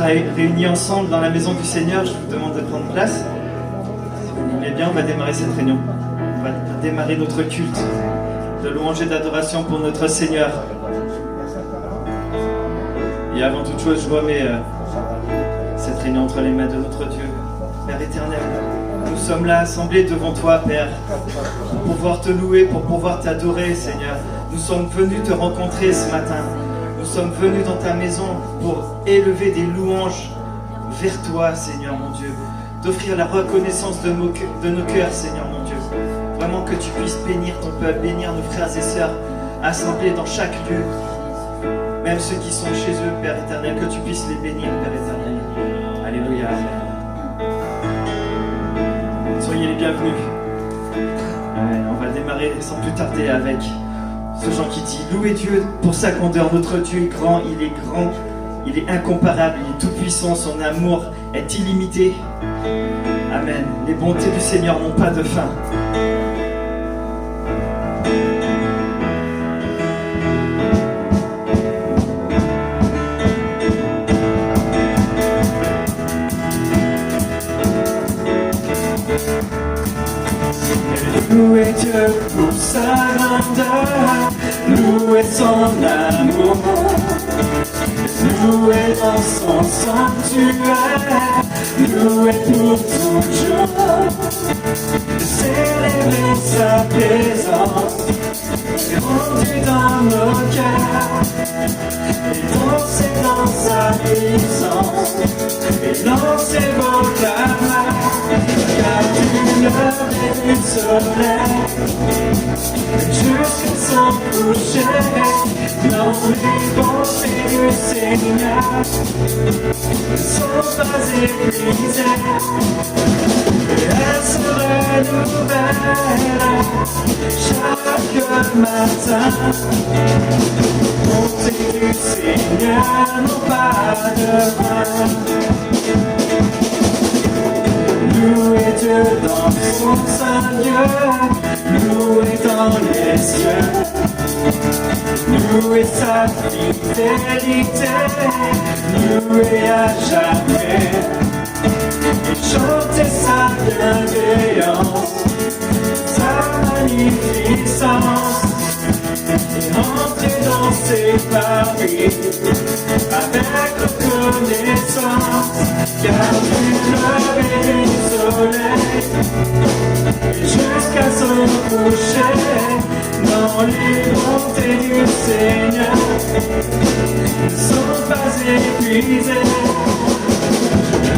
réunis ensemble dans la maison du Seigneur, je vous demande de prendre place. Si vous voulez bien, on va démarrer cette réunion. On va démarrer notre culte de louange et d'adoration pour notre Seigneur. Et avant toute chose, je remets cette réunion entre les mains de notre Dieu. Père éternel, nous sommes là assemblés devant toi, Père, pour pouvoir te louer, pour pouvoir t'adorer, Seigneur. Nous sommes venus te rencontrer ce matin. Nous sommes venus dans ta maison pour élever des louanges vers toi, Seigneur mon Dieu. T'offrir la reconnaissance de nos cœurs, Seigneur mon Dieu. Vraiment que tu puisses bénir ton peuple, bénir nos frères et sœurs assemblés dans chaque lieu. Même ceux qui sont chez eux, Père éternel, que tu puisses les bénir, Père éternel. Alléluia, Amen. Soyez les bienvenus. On va démarrer sans plus tarder avec ce chant qui dit: louez Dieu pour sa grandeur, notre Dieu est grand, il est incomparable, il est tout puissant, son amour est illimité. Amen. Les bontés du Seigneur n'ont pas de fin. Louez Dieu pour sa grandeur, louez son amour, louez dans son sanctuaire, louez pour toujours, célébrer sa présence, et rentrer dans nos cœurs, et danser dans sa puissance, et lancer vos clameurs, car du lever du soleil jusqu'à son coucher, dans les bontés du Seigneur ne sont pas épuisées, et elles se renouvellent chaque matin. Bontés du Seigneur n'ont pas de fin. Louez Dieu dans son saint lieu, louez dans les cieux, louez sa fidélité, louez à jamais, et chantez sa bienveillance, sa magnificence, et entrez dans ses paris avec reconnaissance, car du lever du soleil jusqu'à son coucher, dans les bontés du Seigneur ne sont pas épuisées,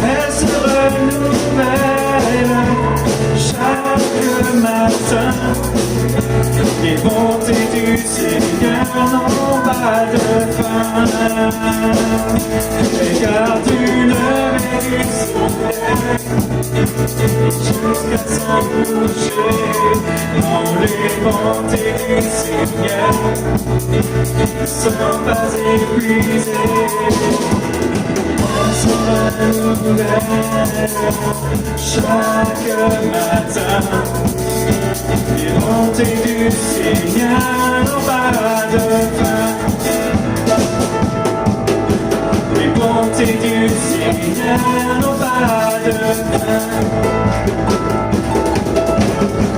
elles se renouvellent chaque matin. Les bontés du Seigneur n'ont pas de fin, et car du lever du soleil jusqu'à son coucher, dans les bontés du Seigneur ne sont pas épuisées, elles se renouvellent chaque matin. Les bontés du Seigneur n'ont pas de fin. Les bontés du Seigneur n'ont pas de fin.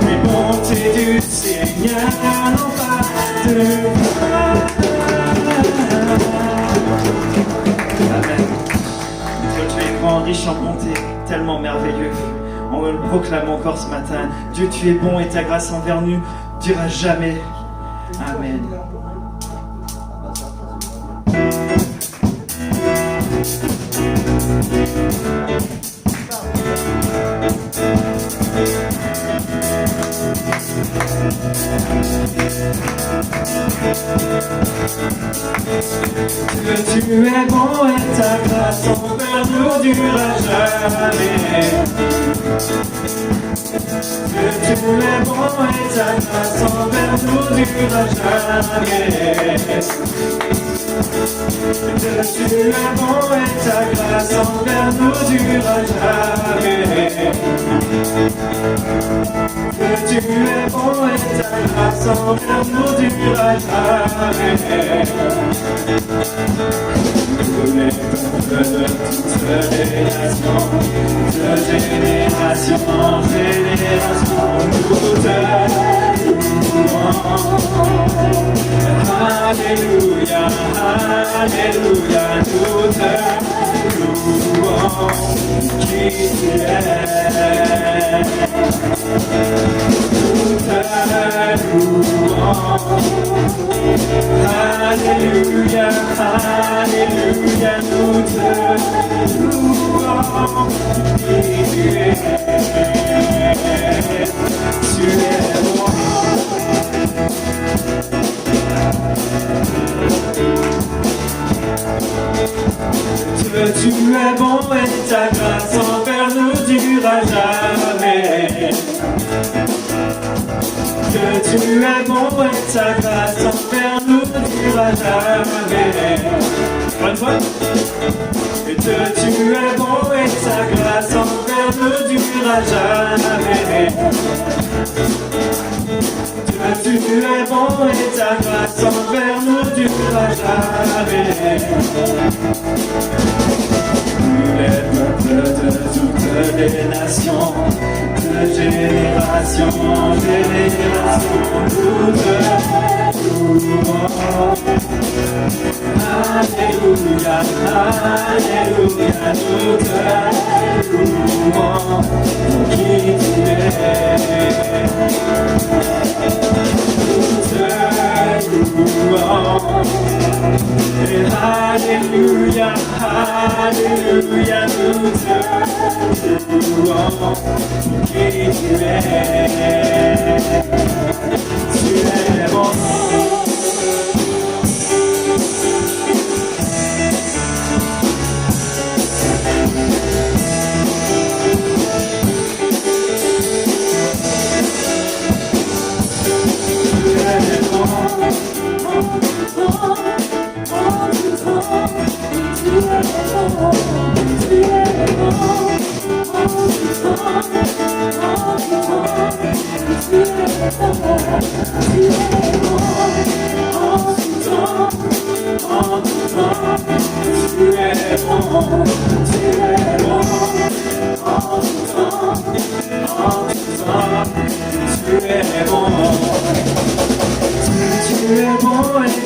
Les bontés du Seigneur n'ont pas de fin. Amen. Dieu, tu es grand, riche en bonté, tellement merveilleux. On le proclame encore ce matin. Dieu, tu es bon et ta grâce envers nous durera jamais. Amen. Dieu, tu es bon et ta grâce envers nous durera jamais. Dieu, tu es bon et ta grâce envers nous durera jamais. Dieu, tu es bon et ta grâce envers nous durera jamais. Dieu, tu es bon et ta grâce envers nous durera jamais. tous les peuples de toutes les nations, de génération en génération, nous te louons. Alléluia, Alléluia, nous te louons, qui tu es. Nous te louons. Alléluia, Alléluia, nous te louons, qui tu es. Tu es bon. Tu es bon et ta grâce envers nous durera jamais. Que tu es bon et ta grâce envers nous durera jamais. Bonne fois. Et que tu es bon et ta grâce envers nous durera jamais. Que tu es bon et ta grâce envers nous durera jamais. Tous les peuples de toutes les nations, de génération en génération, nous te louons. Alléluia, Alléluia, nous te louons, qui tu es. Nous te louons. Et Alléluia, Alléluia, nous te louons, qui tu es. Tu es bon.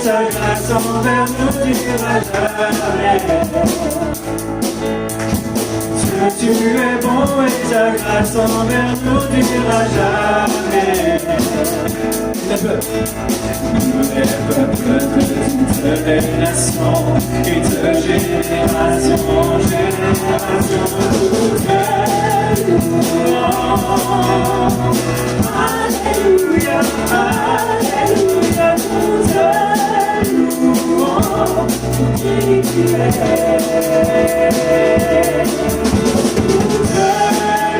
Ta grâce envers nous durera jamais. Tu es bon et ta grâce envers nous durera jamais. Nous les peuples de toutes les nations et de génération en génération, nous te louons. Alléluia, Alléluia, nous te louons, qui tu es.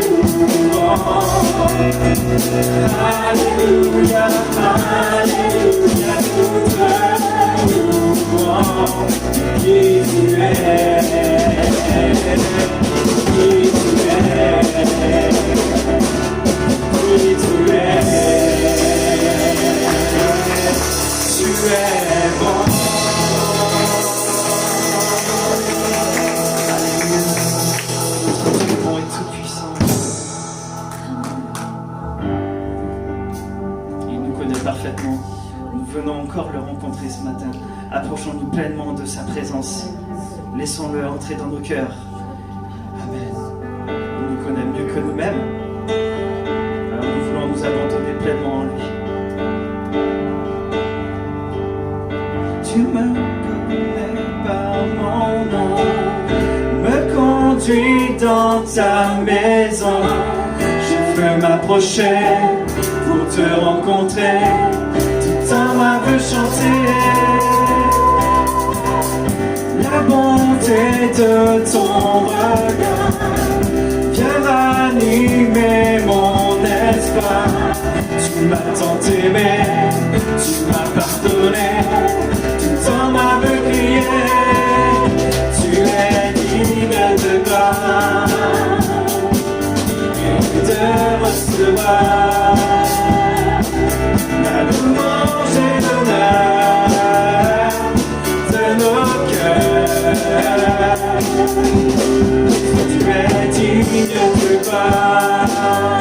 Nous te louons. Alléluia, Alléluia, nous te louons, qui tu es. Qui tu es. Qui tu es. Tu es bon. Notre Dieu bon et tout-puissant. Il nous connaît parfaitement. Nous venons encore le rencontrer ce matin. Approchons-nous pleinement de sa présence. Laissons-le entrer dans nos cœurs. Amen. Il nous connaît mieux que nous-mêmes. Alors nous voulons nous abandonner pleinement en lui. Tu me connais par mon nom, me conduis dans ta maison. Je veux m'approcher pour te rencontrer, tout en moi veut chanter la bonté de ton regard. Viens ranimer mon espoir. Tu m'as tant aimé, tu m'as pardonné, tout en moi veut crier. Tu es digne de gloire et de recevoir la louange et l'honneur de nos cœurs. recevoir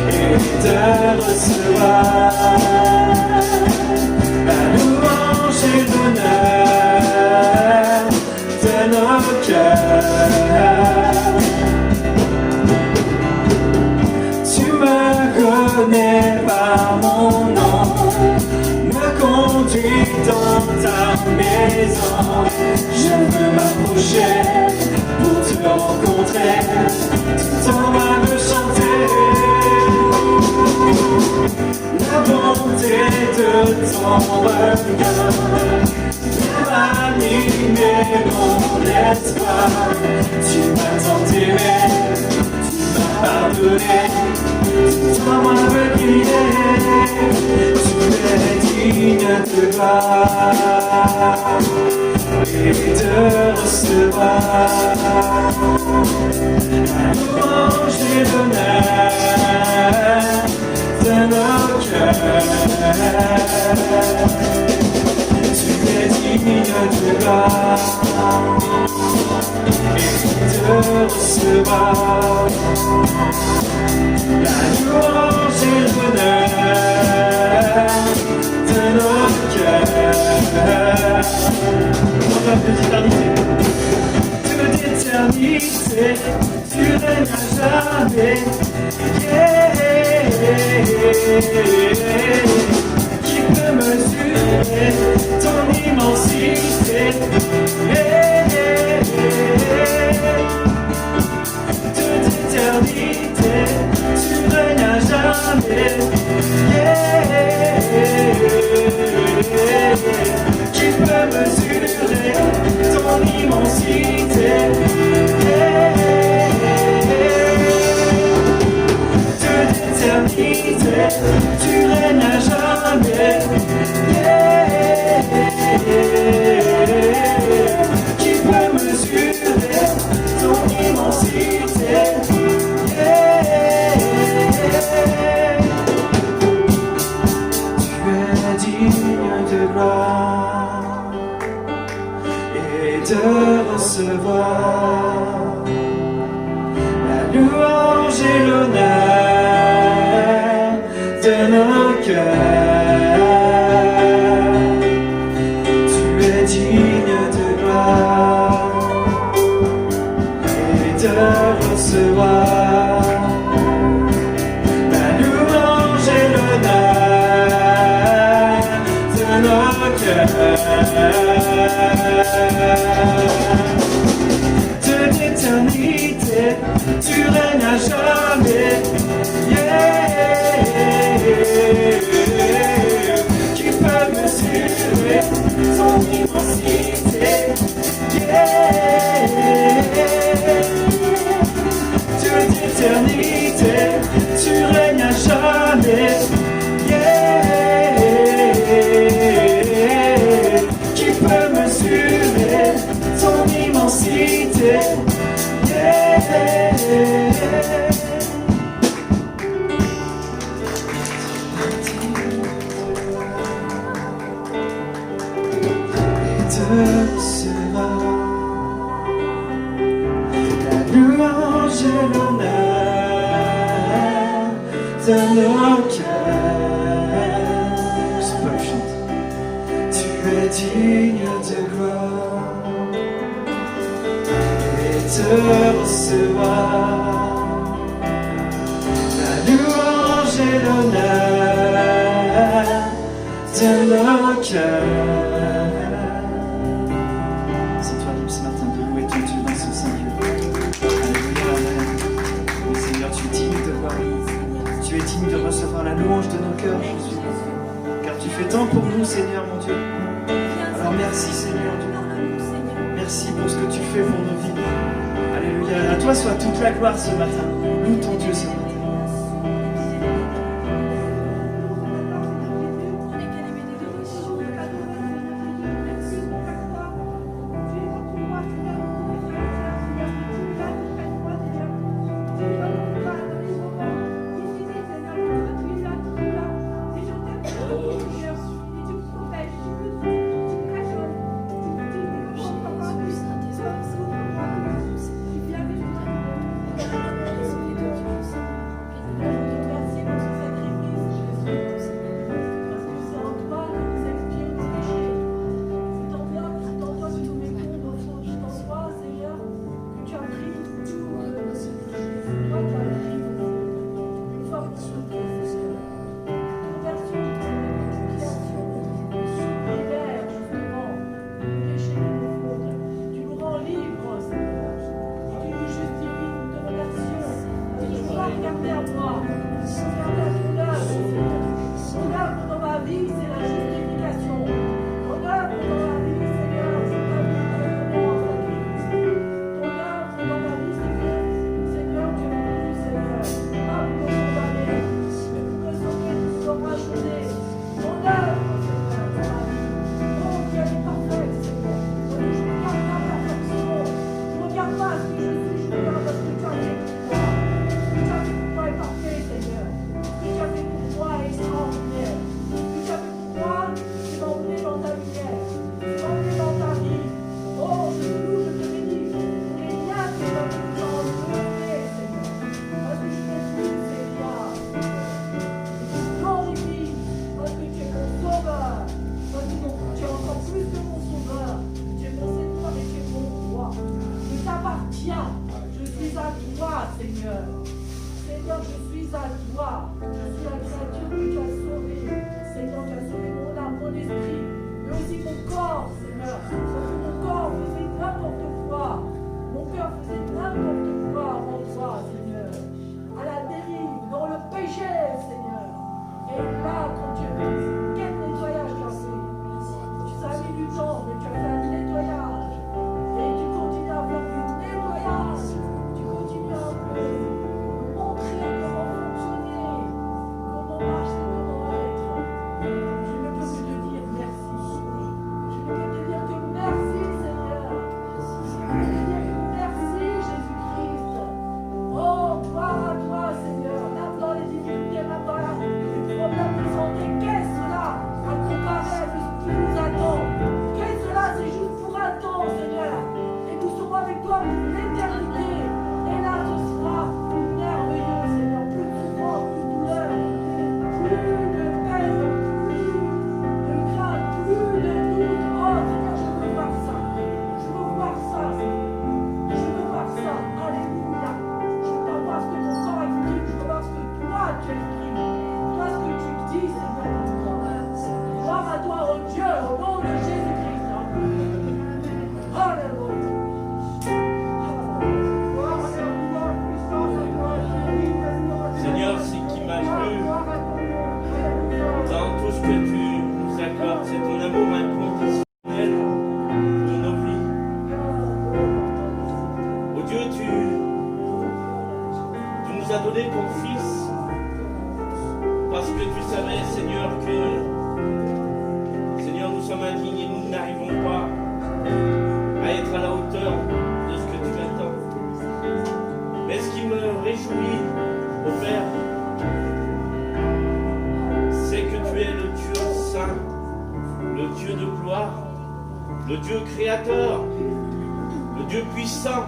et de recevoir la louange et l'honneur de nos cœurs. Tu me connais par mon nom, me conduis dans ta maison. Je veux m'approcher pour te rencontrer, tout en moi me chanter la bonté de ton regard. Animer mon espoir, tu m'as tant aimé, tu m'as pardonné, tout en moi me crier, tu es digne de gloire et de recevoir la louange et l'honneur de nos cœurs. Tu es digne de gloire et de recevoir la louange et l'honneur de nos cœurs. Encore de l'éternité. De l'éternité, tu règnes à jamais. Yeah. Qui peut mesurer ton immensité? De l'éternité, tu règnes à jamais. Qui peut mesurer ton immensité? De l'éternité, tu règnes à jamais. Qui peut mesurer ton immensité? Tu es digne de gloire et de recevoir la louange et l'honneur de nos cœurs. Tu es digne de gloire et de recevoir la louange et l'honneur de nos cœurs. De l'éternité, tu règnes à jamais. Qui peut mesurer ton immensité? De l'éternité, tu règnes à jamais. Qui peut mesurer ton immensité? La louange et l'honneur de nos cœurs. Ce peuple chante. Tu es digne de gloire et de recevoir la louange et l'honneur de nos cœurs. C'est toi libre ce matin de louer ton Dieu dans ce saint lieu. Alléluia, amen. Mais Seigneur, tu es digne de gloire. Tu es digne de recevoir la louange de nos cœurs, Jésus. Car tu fais tant pour nous, Seigneur, mon Dieu. Alors merci, Seigneur Dieu. Merci pour ce que tu fais pour nos vies. Alléluia. À toi soit toute la gloire ce matin. Loue ton Dieu ce matin. Seigneur, je suis à toi. Je suis la créature que tu as sauvée. Seigneur, tu as sauvé mon âme, mon esprit, mais aussi mon corps, Seigneur. Parce que mon corps faisait n'importe quoi. Mon cœur faisait n'importe quoi en toi, Seigneur. À la dérive, dans le péché, Seigneur. Et là, quand Dieu, quel nettoyage tu as fait. Tu as mis du temps, mais tu as fait un nettoyage. Et tu continues à faire du nettoyage. Tu continues à me montrer comment fonctionner, comment marcher, comment être. Je ne peux que te dire merci. Je ne peux te dire que merci, Seigneur. Je ne peux te dire que merci, Jésus-Christ. Oh, gloire à toi, Seigneur. Même dans les difficultés, même dans les problèmes de santé, qu'est-ce cela à comparer à ce qui nous attend? Qu'est-ce cela? C'est juste pour un temps, Seigneur. Et nous serons avec toi pour l'éternité. Et là, ce sera merveilleux, Seigneur. Plus de souffrance, plus de douleur, plus de peine, plus de crainte, plus de doute. Oh, Seigneur, je veux voir ça. Je veux voir ça, Seigneur. Je veux voir ça. Alléluia. Je veux pas voir ce que mon corps exprime. Je veux voir ce que toi, tu exprimes. Toi, ce que tu dis, Seigneur. Gloire à toi, oh Dieu, au nom de Jésus-Christ. Alléluia. Seigneur, ce qui m'a plu dans tout ce que tu nous accordes, c'est ton amour inconditionnel pour nos vies. Oh Dieu, tu nous as donné ton Fils parce que tu savais, Seigneur, que Seigneur, nous sommes indignes et nous n'arrivons pas à être à la hauteur de ce que tu attends. Mais ce qui me réjouit, ô Père, c'est que tu es le Dieu saint, le Dieu de gloire, le Dieu créateur, le Dieu puissant,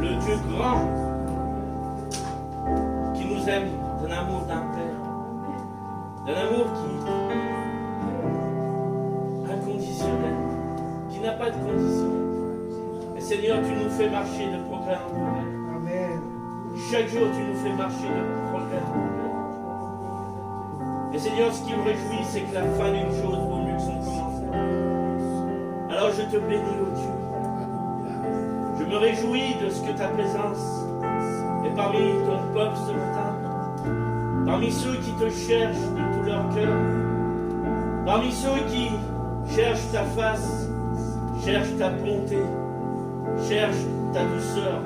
le Dieu grand, qui nous aime d'un amour d'un Père, d'un amour inconditionnel, qui n'a pas de condition. Et Seigneur, tu nous fais marcher de progrès en progrès. Chaque jour, tu nous fais marcher de progrès en progrès. Et Seigneur, ce qui me réjouit, c'est que la fin d'une chose vaut mieux que son commencement. Alors je te bénis, ô Dieu. Je me réjouis de ce que ta présence est parmi ton peuple ce matin, parmi ceux qui te cherchent de tout leur cœur, parmi ceux qui cherchent ta face, cherchent ta bonté, cherchent ta douceur,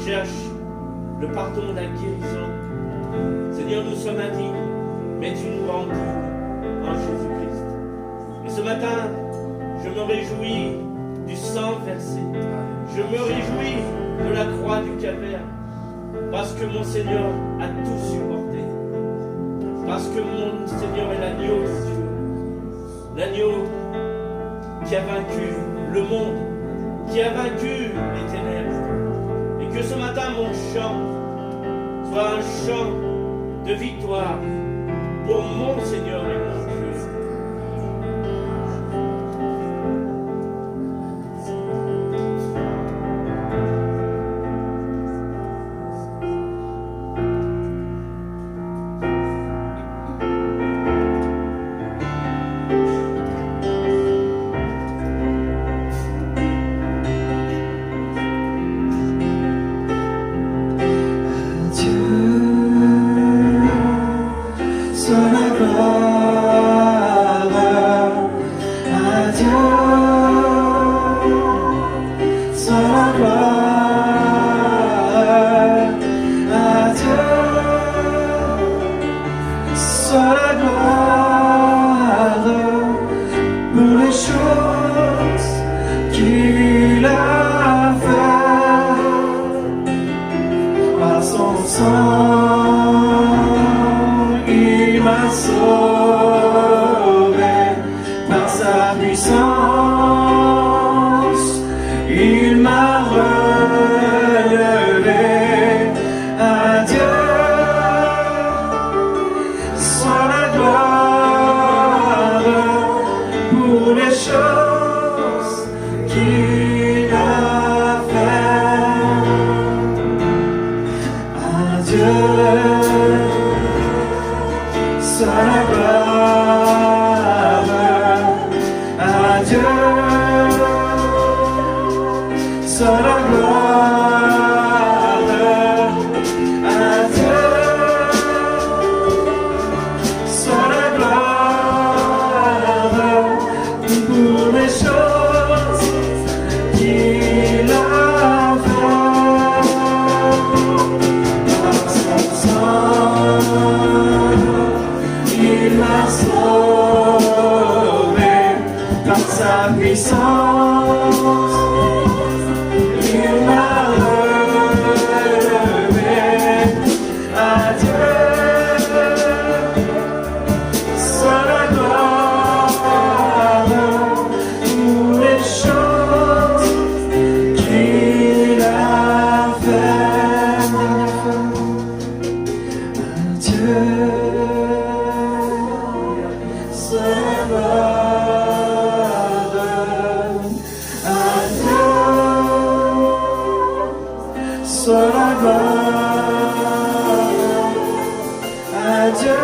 cherchent le pardon, la guérison. Seigneur, nous sommes indignes, mais tu nous rends dignes en Jésus-Christ. Et ce matin, je me réjouis du sang versé. Je me réjouis de la croix du calvaire, parce que mon Seigneur a tout supporté. Parce que mon Seigneur est l'agneau de Dieu. L'agneau qui a vaincu le monde, qui a vaincu les ténèbres. Et que ce matin, mon chant soit un chant de victoire pour mon Seigneur et mon Dieu. Adieu. Dieu soit la gloire, à Dieu soit la gloire, à Dieu soit la gloire pour les choses qu'il a fait. Par son sang, il m'a sauvé, par sa puissance, il m'a relevé. À Dieu soit la gloire pour les choses qu'il a fait. À Dieu soit la gloire, à Dieu soit la gloire, à Dieu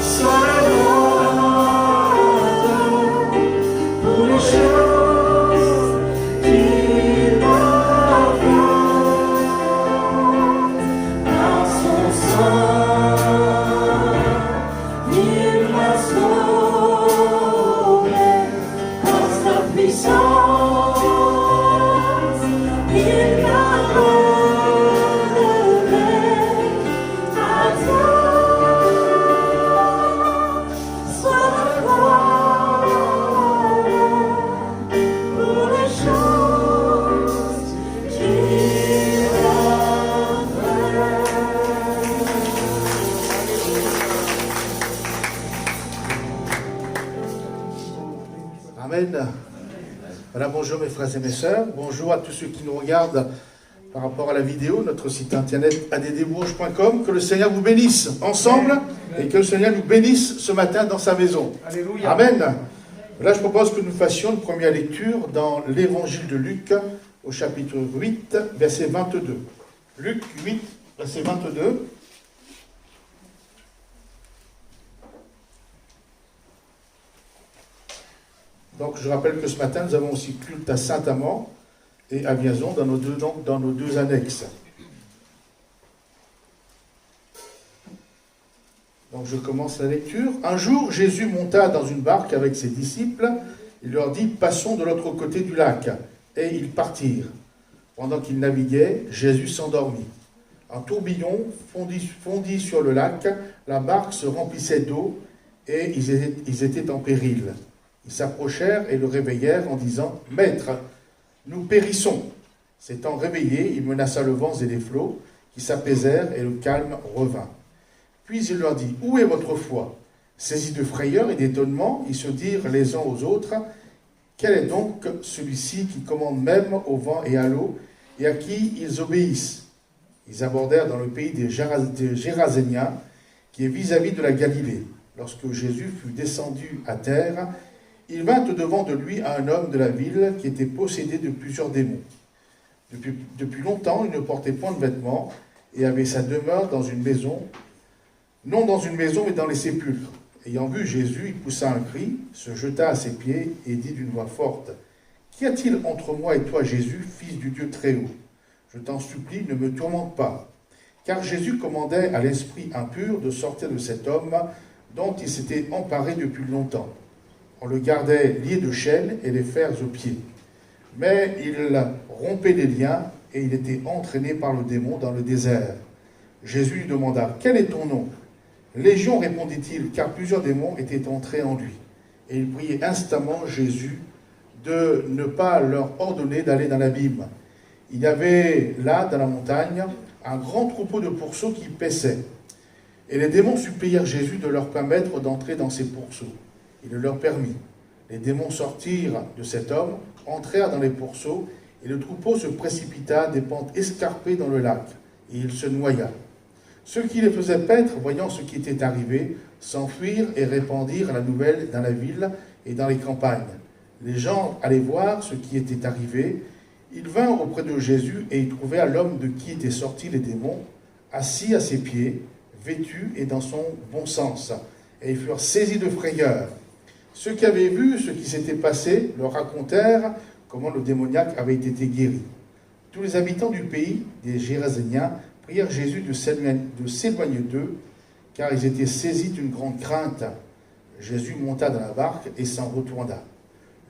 soit la gloire pour les choses qu'il a faites. Par son sang, il m'a sauvé, par sa puissance, il m'a relevé. À Dieu soit la gloire pour les choses qu'il a Amen. Voilà, bonjour mes frères et mes sœurs. Bonjour à tous ceux qui nous regardent par rapport à la vidéo, notre site internet addbourges.com. Que le Seigneur vous bénisse ensemble et que le Seigneur nous bénisse ce matin dans sa maison. Alléluia. Amen. Là, je propose que nous fassions une première lecture dans l'évangile de Luc, au chapitre 8, verset 22. Luc 8, verset 22. Donc, je rappelle que ce matin, nous avons aussi culte à Saint-Amand et à Vierzon dans nos deux annexes. Donc, je commence la lecture. Un jour, Jésus monta dans une barque avec ses disciples. Il leur dit, passons de l'autre côté du lac. Et ils partirent. Pendant qu'ils naviguaient, Jésus s'endormit. Un tourbillon fondit sur le lac. La barque se remplissait d'eau et ils étaient en péril. Ils s'approchèrent et le réveillèrent en disant « Maître, nous périssons !» S'étant réveillé, il menaça le vent et les flots, qui s'apaisèrent et le calme revint. Puis il leur dit « Où est votre foi ?» Saisis de frayeur et d'étonnement, ils se dirent les uns aux autres « Quel est donc celui-ci qui commande même au vent et à l'eau, et à qui ils obéissent ?» Ils abordèrent dans le pays des Géraséniens, qui est vis-à-vis de la Galilée. Lorsque Jésus fut descendu à terre, il vint au-devant de lui un homme de la ville qui était possédé de plusieurs démons. Depuis longtemps, il ne portait point de vêtements et avait sa demeure dans une maison, non dans une maison, mais dans les sépulcres. Ayant vu Jésus, il poussa un cri, se jeta à ses pieds et dit d'une voix forte, « Qu'y a-t-il entre moi et toi, Jésus, fils du Dieu très haut? Je t'en supplie, ne me tourmente pas. » Car Jésus commandait à l'esprit impur de sortir de cet homme dont il s'était emparé depuis longtemps. On le gardait lié de chaînes et les fers aux pieds. Mais il rompait les liens et il était entraîné par le démon dans le désert. Jésus lui demanda « Quel est ton nom ?» Légion, répondit-il, car plusieurs démons étaient entrés en lui. Et il priait instamment Jésus de ne pas leur ordonner d'aller dans l'abîme. Il y avait là, dans la montagne, un grand troupeau de pourceaux qui paissaient. Et les démons supplièrent Jésus de leur permettre d'entrer dans ces pourceaux. Il le leur permit. Les démons sortirent de cet homme, entrèrent dans les pourceaux, et le troupeau se précipita des pentes escarpées dans le lac, et il se noya. Ceux qui les faisaient paître, voyant ce qui était arrivé, s'enfuirent et répandirent la nouvelle dans la ville et dans les campagnes. Les gens allaient voir ce qui était arrivé, Ils vinrent auprès de Jésus et ils trouvèrent l'homme de qui étaient sortis les démons, assis à ses pieds, vêtu et dans son bon sens. Et ils furent saisis de frayeur. Ceux qui avaient vu ce qui s'était passé leur racontèrent comment le démoniaque avait été guéri. Tous les habitants du pays des Géraséniens prièrent Jésus de s'éloigner d'eux, car ils étaient saisis d'une grande crainte. Jésus monta dans la barque et s'en retourna.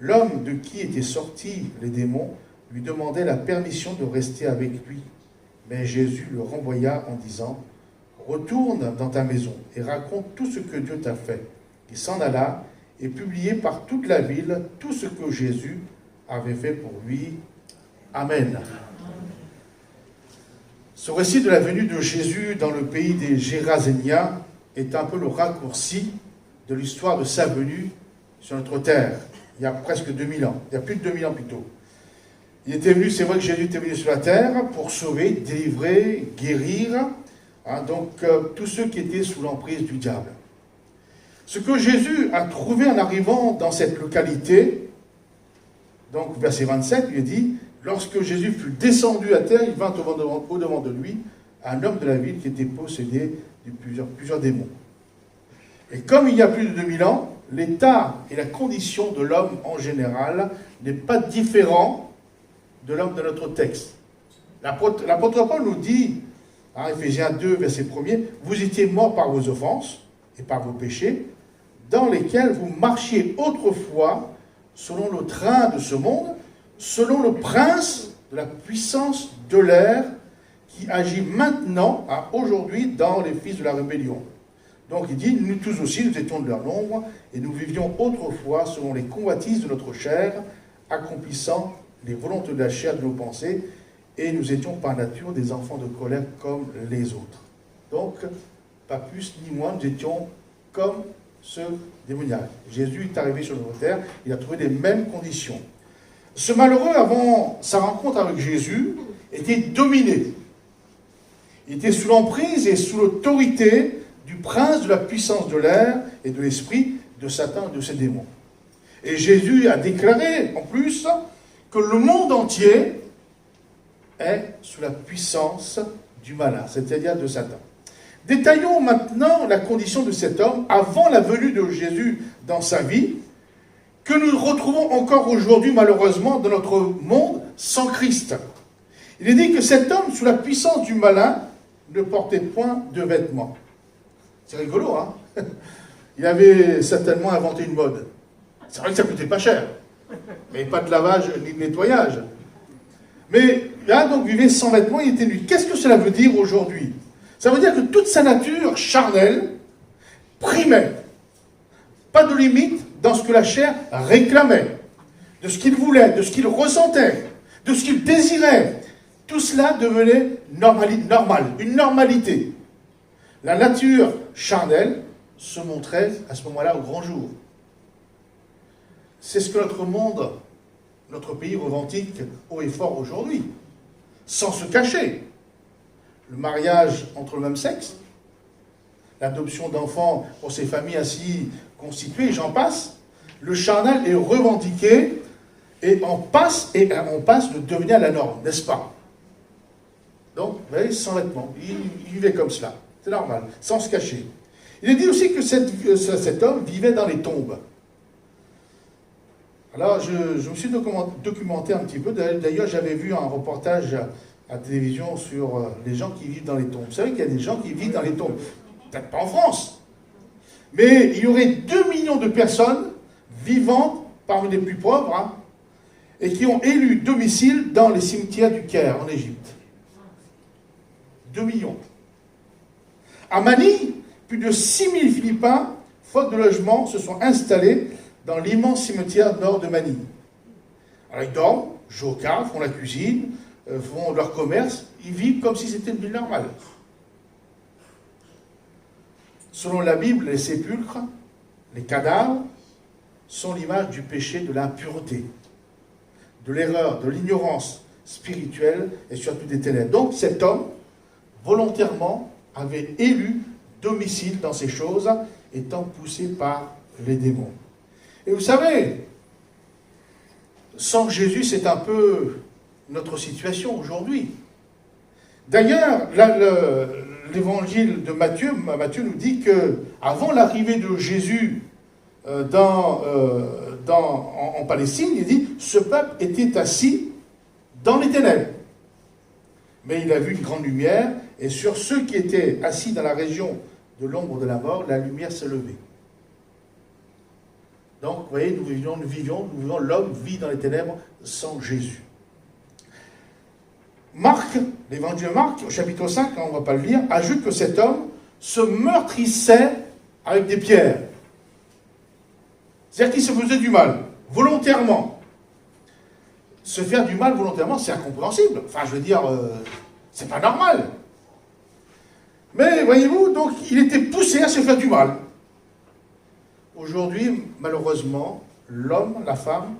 L'homme de qui étaient sortis les démons lui demandait la permission de rester avec lui. Mais Jésus le renvoya en disant « Retourne dans ta maison et raconte tout ce que Dieu t'a fait. » Il s'en alla et publiait par toute la ville tout ce que Jésus avait fait pour lui. Amen. Ce récit de la venue de Jésus dans le pays des Géraséniens est un peu le raccourci de l'histoire de sa venue sur notre terre, il y a presque 2000 ans, il y a plus de 2000 ans plutôt. Il était venu, c'est vrai que Jésus était venu sur la terre pour sauver, délivrer, guérir, tous ceux qui étaient sous l'emprise du diable. Ce que Jésus a trouvé en arrivant dans cette localité, donc verset 27, il dit « Lorsque Jésus fut descendu à terre, il vint au-devant de lui un homme de la ville qui était possédé de plusieurs démons. » Et comme il y a plus de 2000 ans, l'état et la condition de l'homme en général n'est pas différent de l'homme de notre texte. L'apôtre Paul nous dit, Éphésiens 2, verset 1er, « Vous étiez morts par vos offenses et par vos péchés, dans lesquels vous marchiez autrefois selon le train de ce monde, selon le prince de la puissance de l'air qui agit maintenant, aujourd'hui, dans les fils de la rébellion. » Donc il dit, nous tous aussi, nous étions de leur nombre, et nous vivions autrefois selon les convoitises de notre chair, accomplissant les volontés de la chair de nos pensées, et nous étions par nature des enfants de colère comme les autres. Donc, pas plus ni moins, nous étions comme ce démoniaque. Jésus est arrivé sur notre terre, il a trouvé les mêmes conditions. Ce malheureux, avant sa rencontre avec Jésus, était dominé. Il était sous l'emprise et sous l'autorité du prince de la puissance de l'air et de l'esprit de Satan et de ses démons. Et Jésus a déclaré, en plus, que le monde entier est sous la puissance du malin, c'est-à-dire de Satan. Détaillons maintenant la condition de cet homme avant la venue de Jésus dans sa vie, que nous retrouvons encore aujourd'hui, malheureusement, dans notre monde sans Christ. Il est dit que cet homme, sous la puissance du malin, ne portait point de vêtements. C'est rigolo, hein? Il avait certainement inventé une mode. C'est vrai que ça ne coûtait pas cher, mais pas de lavage ni de nettoyage. Mais là, donc, vivait sans vêtements, il était nu. Qu'est-ce que cela veut dire aujourd'hui? Ça veut dire que toute sa nature charnelle primait. Pas de limite dans ce que la chair réclamait, de ce qu'il voulait, de ce qu'il ressentait, de ce qu'il désirait. Tout cela devenait normal, une normalité. La nature charnelle se montrait à ce moment-là au grand jour. C'est ce que notre monde, notre pays revendique haut et fort aujourd'hui, sans se cacher. Le mariage entre le même sexe, l'adoption d'enfants pour ces familles ainsi constituées, j'en passe. Le charnel est revendiqué et on passe de devenir la norme, n'est-ce pas? Donc, vous voyez, sans vêtements, il vivait comme cela. C'est normal, sans se cacher. Il est dit aussi que cet homme vivait dans les tombes. Alors, je me suis documenté un petit peu. D'ailleurs, j'avais vu un reportage à la télévision sur les gens qui vivent dans les tombes. Vous savez qu'il y a des gens qui vivent dans les tombes. Peut-être pas en France. Mais il y aurait 2 millions de personnes vivantes parmi les plus pauvres et qui ont élu domicile dans les cimetières du Caire, en Égypte. 2 millions. À Manille, plus de 6000 Philippins, faute de logement, se sont installés dans l'immense cimetière nord de Manille. Alors ils dorment, jouent aux cartes, font la cuisine, font leur commerce, ils vivent comme si c'était une ville normale. Selon la Bible, les sépulcres, les cadavres, sont l'image du péché, de l'impureté, de l'erreur, de l'ignorance spirituelle et surtout des ténèbres. Donc cet homme, volontairement, avait élu domicile dans ces choses, étant poussé par les démons. Et vous savez, sans Jésus, c'est un peu notre situation aujourd'hui. D'ailleurs, l'évangile de Matthieu nous dit que avant l'arrivée de Jésus en Palestine, il dit « Ce peuple était assis dans les ténèbres. Mais il a vu une grande lumière, et sur ceux qui étaient assis dans la région de l'ombre de la mort, la lumière s'est levée. » Donc, vous voyez, nous vivons, l'homme vit dans les ténèbres sans Jésus. Marc, l'évangile de Marc, au chapitre 5, on ne va pas le lire, ajoute que cet homme se meurtrissait avec des pierres. C'est-à-dire qu'il se faisait du mal, volontairement. Se faire du mal volontairement, c'est incompréhensible. Enfin, je veux dire, c'est pas normal. Mais, voyez-vous, donc, il était poussé à se faire du mal. Aujourd'hui, malheureusement, l'homme, la femme,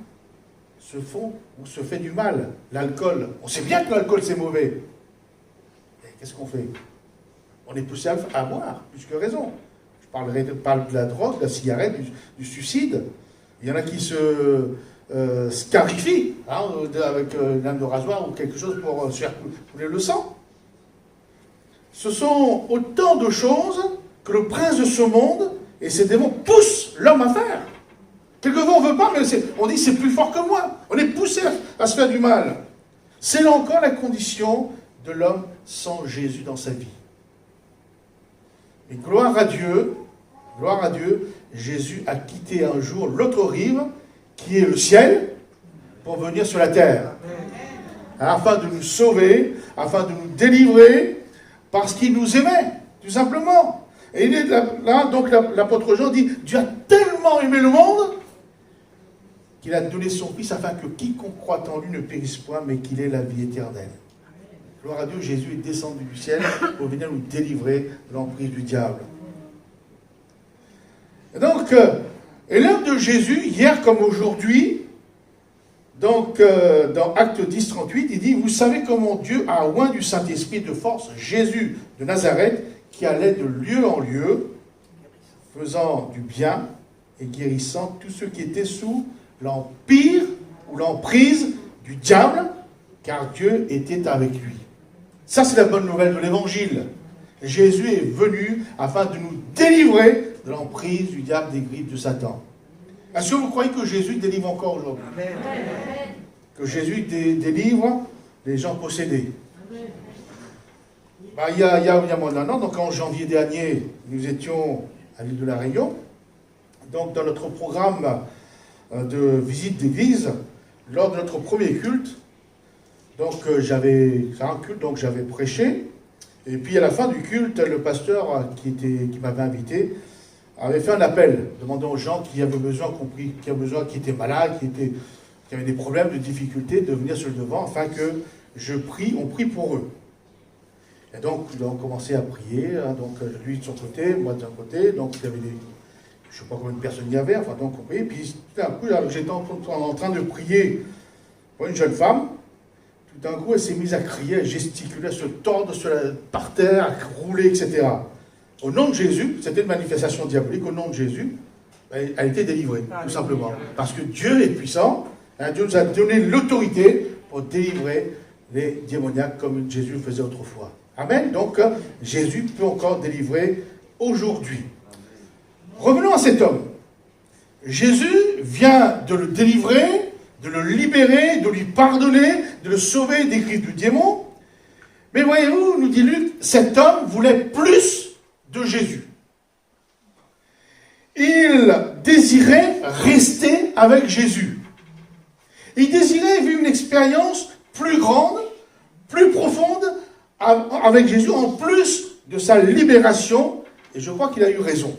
se fait du mal. L'alcool, on sait bien que l'alcool c'est mauvais. Et qu'est-ce qu'on fait? On est poussé à boire, plus que raison. Je parle de la drogue, de la cigarette, du suicide. Il y en a qui se scarifient avec une lame de rasoir ou quelque chose pour se faire couler le sang. Ce sont autant de choses que le prince de ce monde et ses démons poussent l'homme à faire. Quelquefois on ne veut pas, mais on dit c'est plus fort que moi. On est poussé à se faire du mal. C'est là encore la condition de l'homme sans Jésus dans sa vie. Et gloire à Dieu, Jésus a quitté un jour l'autre rive, qui est le ciel, pour venir sur la terre. Afin de nous sauver, afin de nous délivrer, parce qu'il nous aimait, tout simplement. Et il est là, donc l'apôtre Jean dit, Dieu a tellement aimé le monde, qu'il a donné son Fils afin que quiconque croit en lui ne périsse point, mais qu'il ait la vie éternelle. Gloire à Dieu, Jésus est descendu du ciel pour venir nous délivrer de l'emprise du diable. Et donc, et l'œuvre de Jésus, hier comme aujourd'hui, donc dans Acte 10, 38, il dit, vous savez comment Dieu a oint du Saint-Esprit de force Jésus de Nazareth, qui allait de lieu en lieu, faisant du bien et guérissant tous ceux qui étaient sous l'empire ou l'emprise du diable, car Dieu était avec lui. Ça, c'est la bonne nouvelle de l'Évangile. Jésus est venu afin de nous délivrer de l'emprise du diable, des griffes de Satan. Est-ce que vous croyez que Jésus délivre encore aujourd'hui? Que Jésus délivre les gens possédés? Il y a moins d'un an, donc en janvier dernier, nous étions à l'île de la Réunion. Donc dans notre programme de visite d'église, lors de notre premier culte, donc j'avais prêché, et puis à la fin du culte, le pasteur qui m'avait invité avait fait un appel, demandant aux gens qui avaient besoin, qui étaient malades, qui avaient des problèmes, de difficultés, de venir sur le devant, afin que on prie pour eux. Et donc, on a commencé à prier, donc lui de son côté, moi de son côté, donc il y avait je ne sais pas combien de personnes il y avait, enfin donc on priait, puis tout d'un coup, j'étais en train de prier pour une jeune femme, tout d'un coup elle s'est mise à crier, à gesticuler, à se tordre par terre, à rouler, etc. Au nom de Jésus, c'était une manifestation diabolique, au nom de Jésus, elle a été délivrée, tout simplement. Parce que Dieu est puissant, Dieu nous a donné l'autorité pour délivrer les démoniaques comme Jésus le faisait autrefois. Amen. Donc, Jésus peut encore délivrer aujourd'hui. Revenons à cet homme. Jésus vient de le délivrer, de le libérer, de lui pardonner, de le sauver des griffes du démon. Mais voyez-vous, nous dit Luc, cet homme voulait plus de Jésus. Il désirait rester avec Jésus. Il désirait vivre une expérience plus grande, plus profonde avec Jésus, en plus de sa libération, et je crois qu'il a eu raison.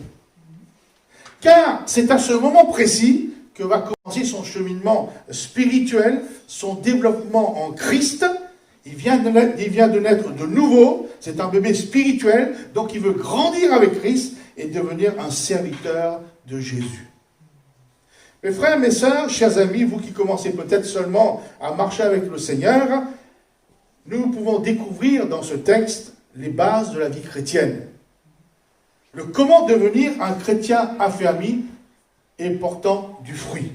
Car c'est à ce moment précis que va commencer son cheminement spirituel, son développement en Christ. Il vient de naître de nouveau, c'est un bébé spirituel, donc il veut grandir avec Christ et devenir un serviteur de Jésus. Mes frères, mes sœurs, chers amis, vous qui commencez peut-être seulement à marcher avec le Seigneur, nous pouvons découvrir dans ce texte les bases de la vie chrétienne. Le comment devenir un chrétien affermi et portant du fruit.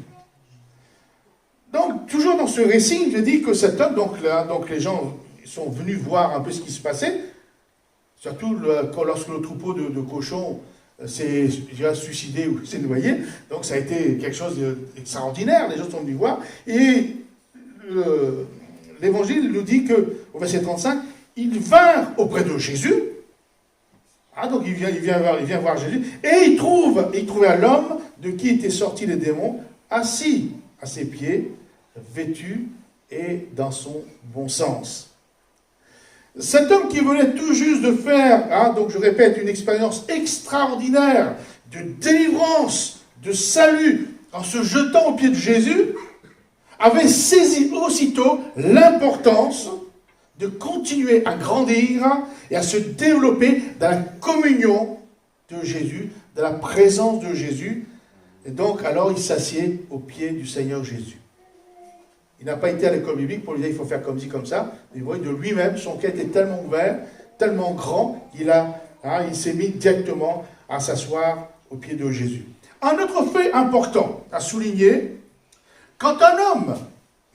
Donc, toujours dans ce récit, il dit que cet homme, donc les gens sont venus voir un peu ce qui se passait, surtout lorsque le troupeau de cochons s'est suicidé ou s'est noyé. Donc, ça a été quelque chose d'extraordinaire. Les gens sont venus voir. Et l'Évangile nous dit que, au verset 35, ils vinrent auprès de Jésus. Ah, donc il vient voir Jésus. Et il trouvait l'homme de qui étaient sortis les démons, assis à ses pieds, vêtu et dans son bon sens. Cet homme qui venait tout juste de faire, donc je répète, une expérience extraordinaire de délivrance, de salut, en se jetant aux pieds de Jésus, avait saisi aussitôt l'importance de continuer à grandir et à se développer dans la communion de Jésus, dans la présence de Jésus. Et donc, alors, il s'assied aux pieds du Seigneur Jésus. Il n'a pas été à l'école biblique pour lui dire il faut faire comme ci, comme ça. Il voit de lui-même, son cœur était tellement ouvert, tellement grand, il s'est mis directement à s'asseoir aux pieds de Jésus. Un autre fait important à souligner, quand un homme,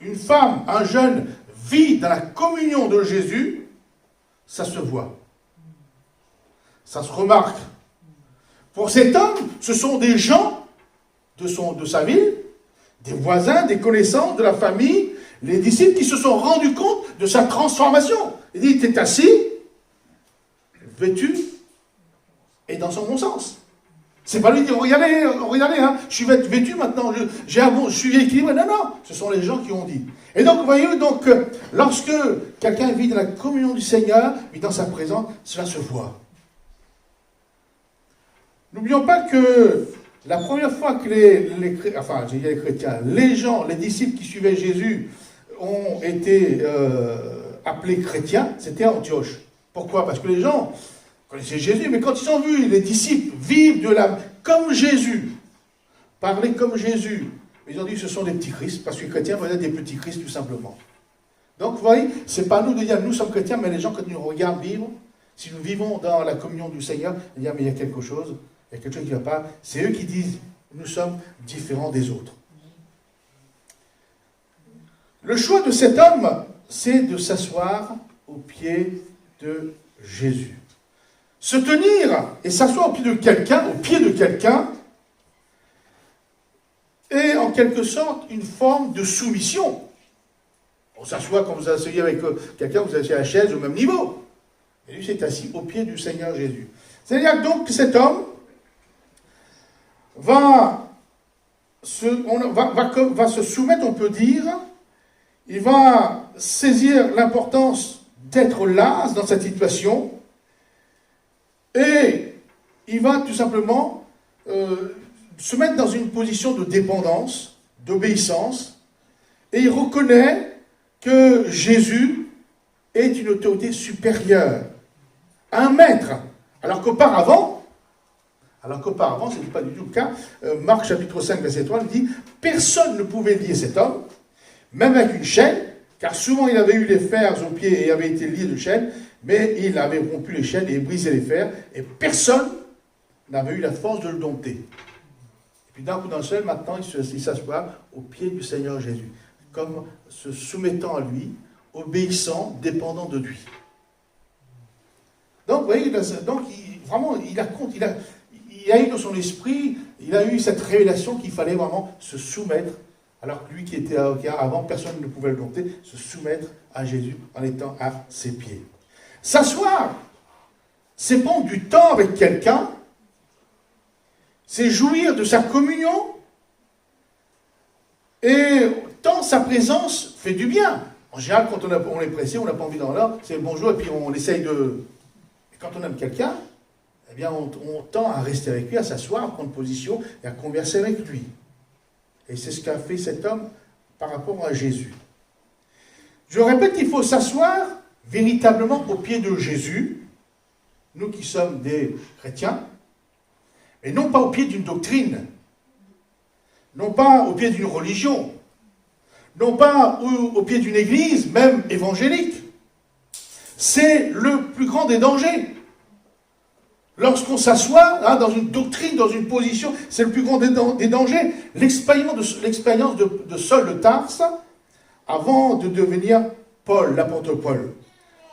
une femme, un jeune vit dans la communion de Jésus, ça se voit. Ça se remarque. Pour cet homme, ce sont des gens de sa ville, des voisins, des connaissances, de la famille, les disciples qui se sont rendus compte de sa transformation. Il dit, il était assis, vêtu, et dans son bon sens. C'est pas lui dire, regardez, je suis vêtu maintenant, je suis équilibré. Non, ce sont les gens qui ont dit. Et donc, voyez, lorsque quelqu'un vit dans la communion du Seigneur, vit dans sa présence, cela se voit. N'oublions pas que la première fois que les chrétiens, les gens, les disciples qui suivaient Jésus ont été appelés chrétiens, c'était à Antioche. Pourquoi? Parce que les gens connaissaient Jésus, mais quand ils ont vu les disciples vivre comme Jésus, parler comme Jésus, ils ont dit que ce sont des petits Christ, parce que les chrétiens veulent être des petits Christ tout simplement. Donc vous voyez, c'est pas nous de dire nous sommes chrétiens, mais les gens quand ils nous regardent vivre, si nous vivons dans la communion du Seigneur, ils disent mais il y a quelque chose qui ne va pas. C'est eux qui disent nous sommes différents des autres. Le choix de cet homme, c'est de s'asseoir aux pieds de Jésus. Se tenir et s'asseoir au pied de quelqu'un, est en quelque sorte une forme de soumission. On s'assoit quand vous asseyez avec quelqu'un, vous asseyez à la chaise au même niveau. Et lui s'est assis au pied du Seigneur Jésus. C'est-à-dire donc que cet homme va se soumettre, on peut dire, il va saisir l'importance d'être là, dans cette situation, et il va tout simplement se mettre dans une position de dépendance, d'obéissance, et il reconnaît que Jésus est une autorité supérieure, un maître, alors qu'auparavant, ce n'est pas du tout le cas, Marc chapitre 5, verset 3, il dit « Personne ne pouvait lier cet homme, même avec une chaîne, car souvent il avait eu les fers aux pieds et avait été lié de chaîne, mais il avait rompu les chaînes et brisé les fers, et personne n'avait eu la force de le dompter. » Et puis d'un coup d'un seul, maintenant, il s'assoit au pied du Seigneur Jésus, comme se soumettant à lui, obéissant, dépendant de lui. Donc, vous voyez, il a eu dans son esprit, il a eu cette révélation qu'il fallait vraiment se soumettre, alors que lui qui était avant, personne ne pouvait le dompter, se soumettre à Jésus en étant à ses pieds. S'asseoir, c'est prendre du temps avec quelqu'un, c'est jouir de sa communion, et tant sa présence fait du bien. En général, quand on est pressé, on n'a pas envie d'en là, c'est le bonjour, et puis on essaye de... Et quand on aime quelqu'un, eh bien, on tend à rester avec lui, à s'asseoir, à prendre position, et à converser avec lui. Et c'est ce qu'a fait cet homme par rapport à Jésus. Je répète qu'il faut s'asseoir véritablement au pied de Jésus, nous qui sommes des chrétiens, et non pas au pied d'une doctrine, non pas au pied d'une religion, non pas au pied d'une église, même évangélique. C'est le plus grand des dangers. Lorsqu'on s'assoit dans une doctrine, dans une position, c'est le plus grand des dangers. L'expérience de Saul de Tarse, avant de devenir Paul, l'apôtre Paul.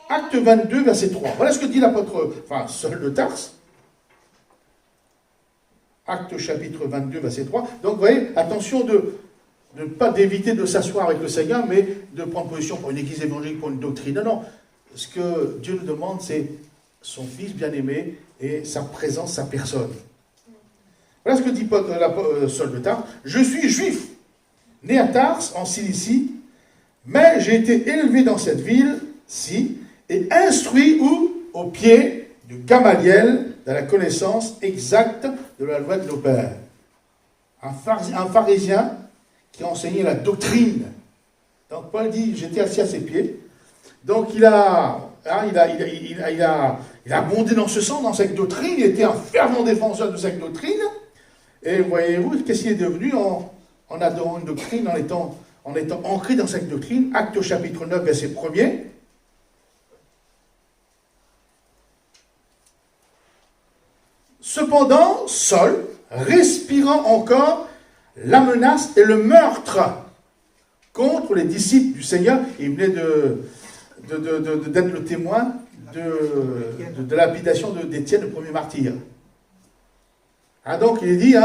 Acte 22, verset 3. Voilà ce que dit Saul de Tarse. Acte chapitre 22, verset 3. Donc, vous voyez, attention de ne pas d'éviter de s'asseoir avec le Seigneur, mais de prendre position pour une église évangélique, pour une doctrine. Non, non. Ce que Dieu nous demande, c'est son Fils bien-aimé et sa présence, sa personne. Voilà ce que dit Saul de Tarse. Je suis juif, né à Tarse, en Cilicie, mais j'ai été élevé dans cette ville-ci et instruit où? Au pied de Gamaliel, dans la connaissance exacte de la loi de nos pères. Un pharisien qui a enseigné la doctrine. Donc Paul dit, j'étais assis à ses pieds. Donc il a abondé dans ce sens, dans cette doctrine. Il était un fervent défenseur de cette doctrine. Et voyez-vous, qu'est-ce qu'il est devenu en adorant une doctrine, en étant ancré dans cette doctrine? Acte chapitre 9, verset 1er. Cependant, Saul, respirant encore la menace et le meurtre contre les disciples du Seigneur, il venait d'être le témoin de l'habitation d'Étienne, le premier martyr. Donc il dit,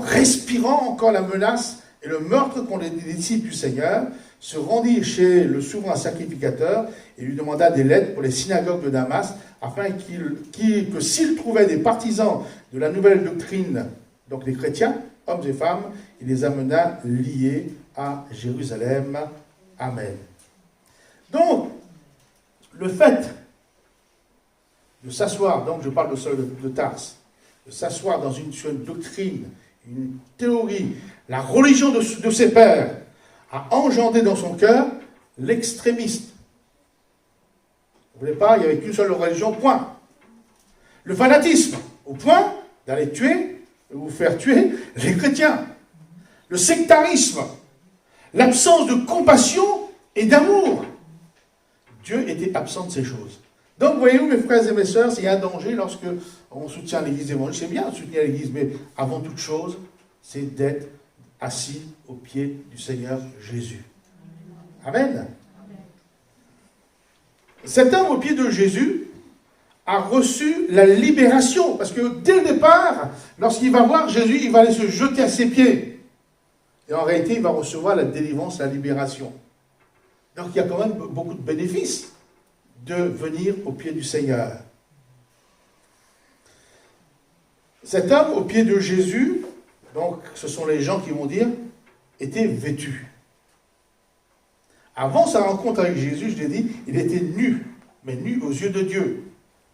respirant encore la menace et le meurtre contre les disciples du Seigneur, se rendit chez le souverain sacrificateur et lui demanda des lettres pour les synagogues de Damas, afin que s'il trouvait des partisans de la nouvelle doctrine, donc les chrétiens, hommes et femmes, il les amena liés à Jérusalem. Amen. Donc, le fait de s'asseoir, donc je parle de Saul de Tarse, de s'asseoir sur une doctrine, une théorie, la religion de ses pères, a engendré dans son cœur l'extrémiste. Vous ne voulez pas, il n'y avait qu'une seule religion, point. Le fanatisme, au point d'aller tuer, de vous faire tuer les chrétiens. Le sectarisme, l'absence de compassion et d'amour. Dieu était absent de ces choses. Donc, voyez-vous, mes frères et mes sœurs, il y a un danger lorsque on soutient l'église évangélique. C'est bien de soutenir l'église, mais avant toute chose, c'est d'être assis au pied du Seigneur Jésus. Amen. Cet homme au pied de Jésus a reçu la libération, parce que dès le départ, lorsqu'il va voir Jésus, il va aller se jeter à ses pieds. Et en réalité, il va recevoir la délivrance, la libération. Donc il y a quand même beaucoup de bénéfices de venir au pied du Seigneur. Cet homme au pied de Jésus, donc ce sont les gens qui vont dire, était vêtu. Avant sa rencontre avec Jésus, je l'ai dit, il était nu, mais nu aux yeux de Dieu.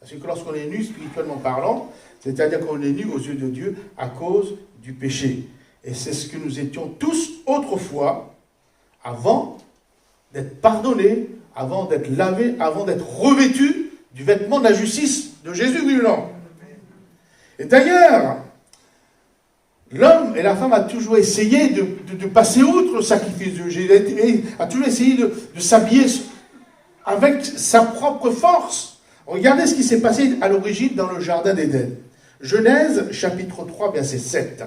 Parce que lorsqu'on est nu, spirituellement parlant, c'est-à-dire qu'on est nu aux yeux de Dieu à cause du péché. Et c'est ce que nous étions tous autrefois, avant d'être pardonnés, avant d'être lavés, avant d'être revêtus du vêtement de la justice de Jésus, oui ou non? Et d'ailleurs, l'homme et la femme ont toujours essayé de passer outre le sacrifice de Jésus, a toujours essayé de s'habiller avec sa propre force. Regardez ce qui s'est passé à l'origine dans le jardin d'Éden. Genèse, chapitre 3, verset 7.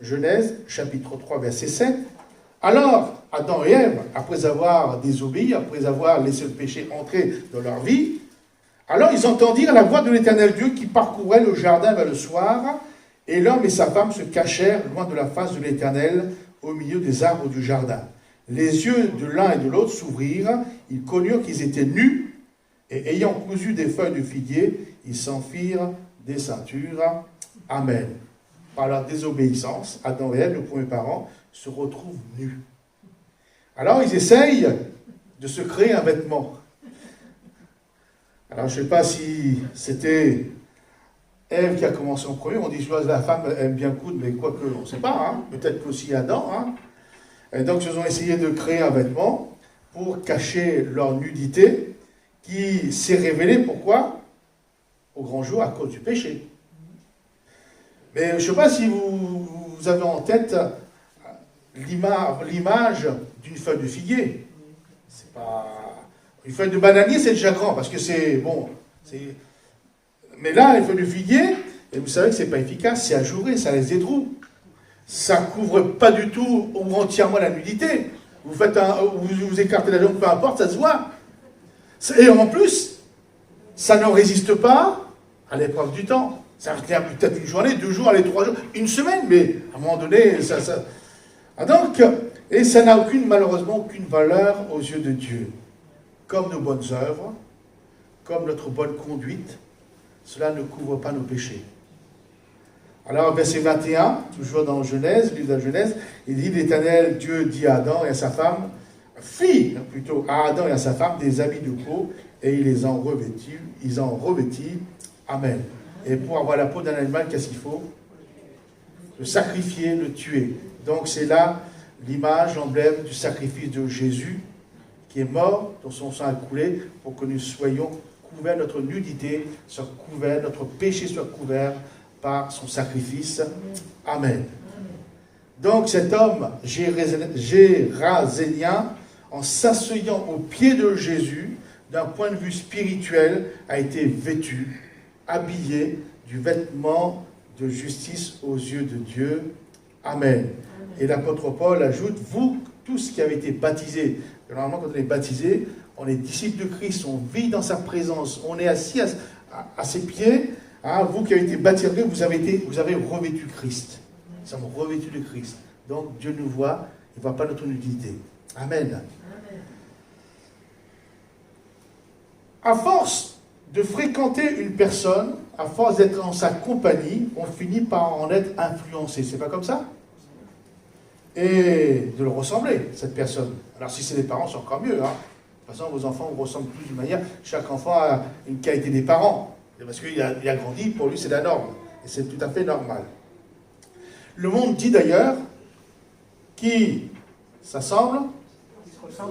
Genèse, chapitre 3, verset 7. Alors, Adam et Ève, après avoir désobéi, après avoir laissé le péché entrer dans leur vie, alors ils entendirent la voix de l'Éternel Dieu qui parcourait le jardin vers le soir, et l'homme et sa femme se cachèrent loin de la face de l'Éternel, au milieu des arbres du jardin. Les yeux de l'un et de l'autre s'ouvrirent, ils connurent qu'ils étaient nus, et ayant cousu des feuilles de figuier, ils s'en firent des ceintures. Amen. Par leur désobéissance, Adam et Ève, nos premiers parents, se retrouvent nus. Alors ils essayent de se créer un vêtement. Alors je ne sais pas si c'était Ève qui a commencé en premier, on dit que la femme aime bien coudre, mais quoique, on ne sait pas, hein, peut-être qu'aussi Adam. Hein. Et donc ils ont essayé de créer un vêtement pour cacher leur nudité, qui s'est révélée, pourquoi? Au grand jour, à cause du péché. Mais je ne sais pas si vous avez en tête l'image d'une feuille de figuier. C'est pas... Une feuille de bananier, c'est déjà grand, parce que c'est... Bon, c'est... Mais là, les feuilles de figuier, et vous savez que c'est pas efficace, c'est ajouré, ça laisse des trous. Ça couvre pas du tout ou entièrement la nudité. Vous écartez la jambe, peu importe, ça se voit. Et en plus, ça ne résiste pas à l'épreuve du temps. Ça va tenir peut-être une journée, 2 jours, allez, 3 jours, une semaine, mais à un moment donné, ça... Ah donc, et ça n'a malheureusement aucune valeur aux yeux de Dieu. Comme nos bonnes œuvres, comme notre bonne conduite, cela ne couvre pas nos péchés. Alors, verset 21, toujours dans Genèse, livre de la Genèse, il dit, l'Éternel Dieu dit à Adam et à sa femme, fit plutôt à Adam et à sa femme des habits de peau, et il les en revêtit, Amen. Et pour avoir la peau d'un animal, qu'est-ce qu'il faut? Le sacrifier, le tuer. Donc c'est là l'image, l'emblème du sacrifice de Jésus, qui est mort, dont son sang a coulé, pour que nous soyons couverts, notre nudité soit couverte, notre péché soit couvert par son sacrifice. Amen. Donc cet homme gérasénien, en s'asseyant au pied de Jésus, d'un point de vue spirituel, a été vêtu, habillé du vêtement de justice aux yeux de Dieu. Amen. Et l'apôtre Paul ajoute, vous, tous qui avez été baptisés, normalement quand on est baptisé, on est disciples de Christ, on vit dans sa présence, on est assis à ses pieds. Hein, vous qui avez été baptisés, vous avez revêtu Christ. Nous sommes revêtus de Christ. Donc Dieu nous voit, il ne voit pas notre nudité. Amen. À force de fréquenter une personne, à force d'être en sa compagnie, on finit par en être influencé. C'est pas comme ça? Et de le ressembler, cette personne. Alors si c'est des parents, c'est encore mieux. Hein. De toute façon, vos enfants vous ressemblent tous d'une manière. Chaque enfant a une qualité des parents. Parce qu'il a grandi, pour lui c'est la norme. Et c'est tout à fait normal. Le monde dit d'ailleurs, qui s'assemble, ça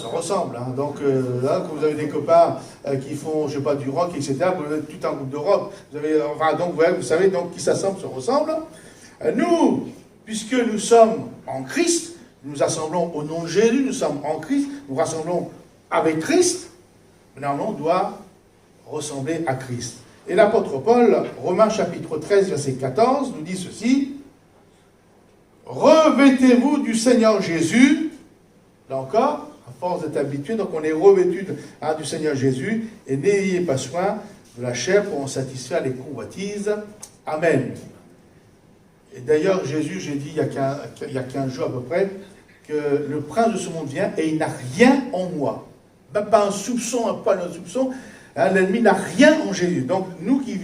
ressemble. Hein. Donc là, quand vous avez des copains qui font, je sais pas, du rock, etc., vous avez tout un groupe de rock. Donc vous savez, donc qui s'assemble, se ressemble. Nous, puisque nous sommes en Christ, nous assemblons au nom de Jésus, nous sommes en Christ, nous rassemblons avec Christ, maintenant on doit ressembler à Christ. Et l'apôtre Paul, Romains chapitre 13, verset 14, nous dit ceci, « Revêtez-vous du Seigneur Jésus », là encore, à force d'être habitué, donc on est revêtu du Seigneur Jésus, et n'ayez pas soin de la chair pour en satisfaire les convoitises. Amen. Et d'ailleurs, Jésus, j'ai dit il y a 15 jours à peu près, que le prince de ce monde vient et il n'a rien en moi. Même pas un soupçon, un poil de soupçon. Hein, l'ennemi n'a rien en Jésus. Donc, nous qui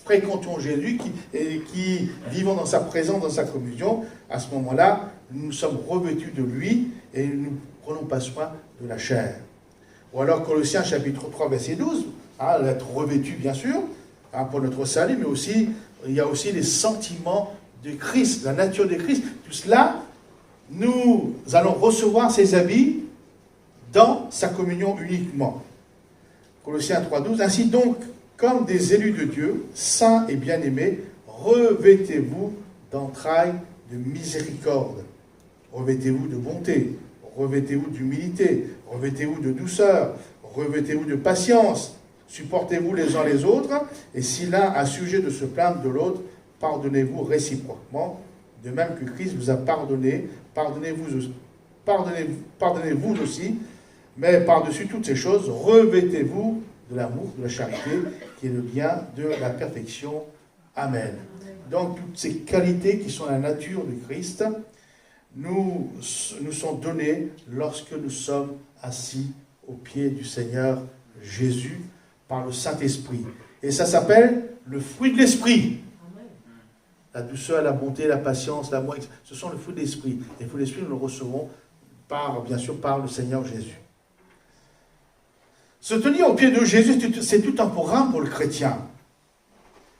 fréquentons Jésus, qui vivons dans sa présence, dans sa communion, à ce moment-là, nous sommes revêtus de lui et nous ne prenons pas soin de la chair. Ou alors, Colossiens chapitre 3, verset 12, hein, être revêtu, bien sûr, hein, pour notre salut, mais aussi, il y a aussi les sentiments de Christ, la nature de Christ. Tout cela, nous allons recevoir ses habits dans sa communion uniquement. Colossiens 3,12. Ainsi donc, comme des élus de Dieu, saints et bien-aimés, revêtez-vous d'entrailles de miséricorde. Revêtez-vous de bonté, revêtez-vous d'humilité, revêtez-vous de douceur, revêtez-vous de patience, supportez-vous les uns les autres, et si l'un a sujet de se plaindre de l'autre, pardonnez-vous réciproquement, de même que Christ vous a pardonné, pardonnez-vous aussi, mais par-dessus toutes ces choses, revêtez-vous de l'amour, de la charité, qui est le lien de la perfection. Amen. Donc, toutes ces qualités qui sont la nature de Christ, nous sont données lorsque nous sommes assis au pied du Seigneur Jésus par le Saint-Esprit. Et ça s'appelle le fruit de l'Esprit. La douceur, la bonté, la patience, l'amour, ce sont les fruits de l'Esprit. Les fruits de l'Esprit, nous le recevons bien sûr par le Seigneur Jésus. Se tenir au pied de Jésus, c'est tout un programme pour le chrétien.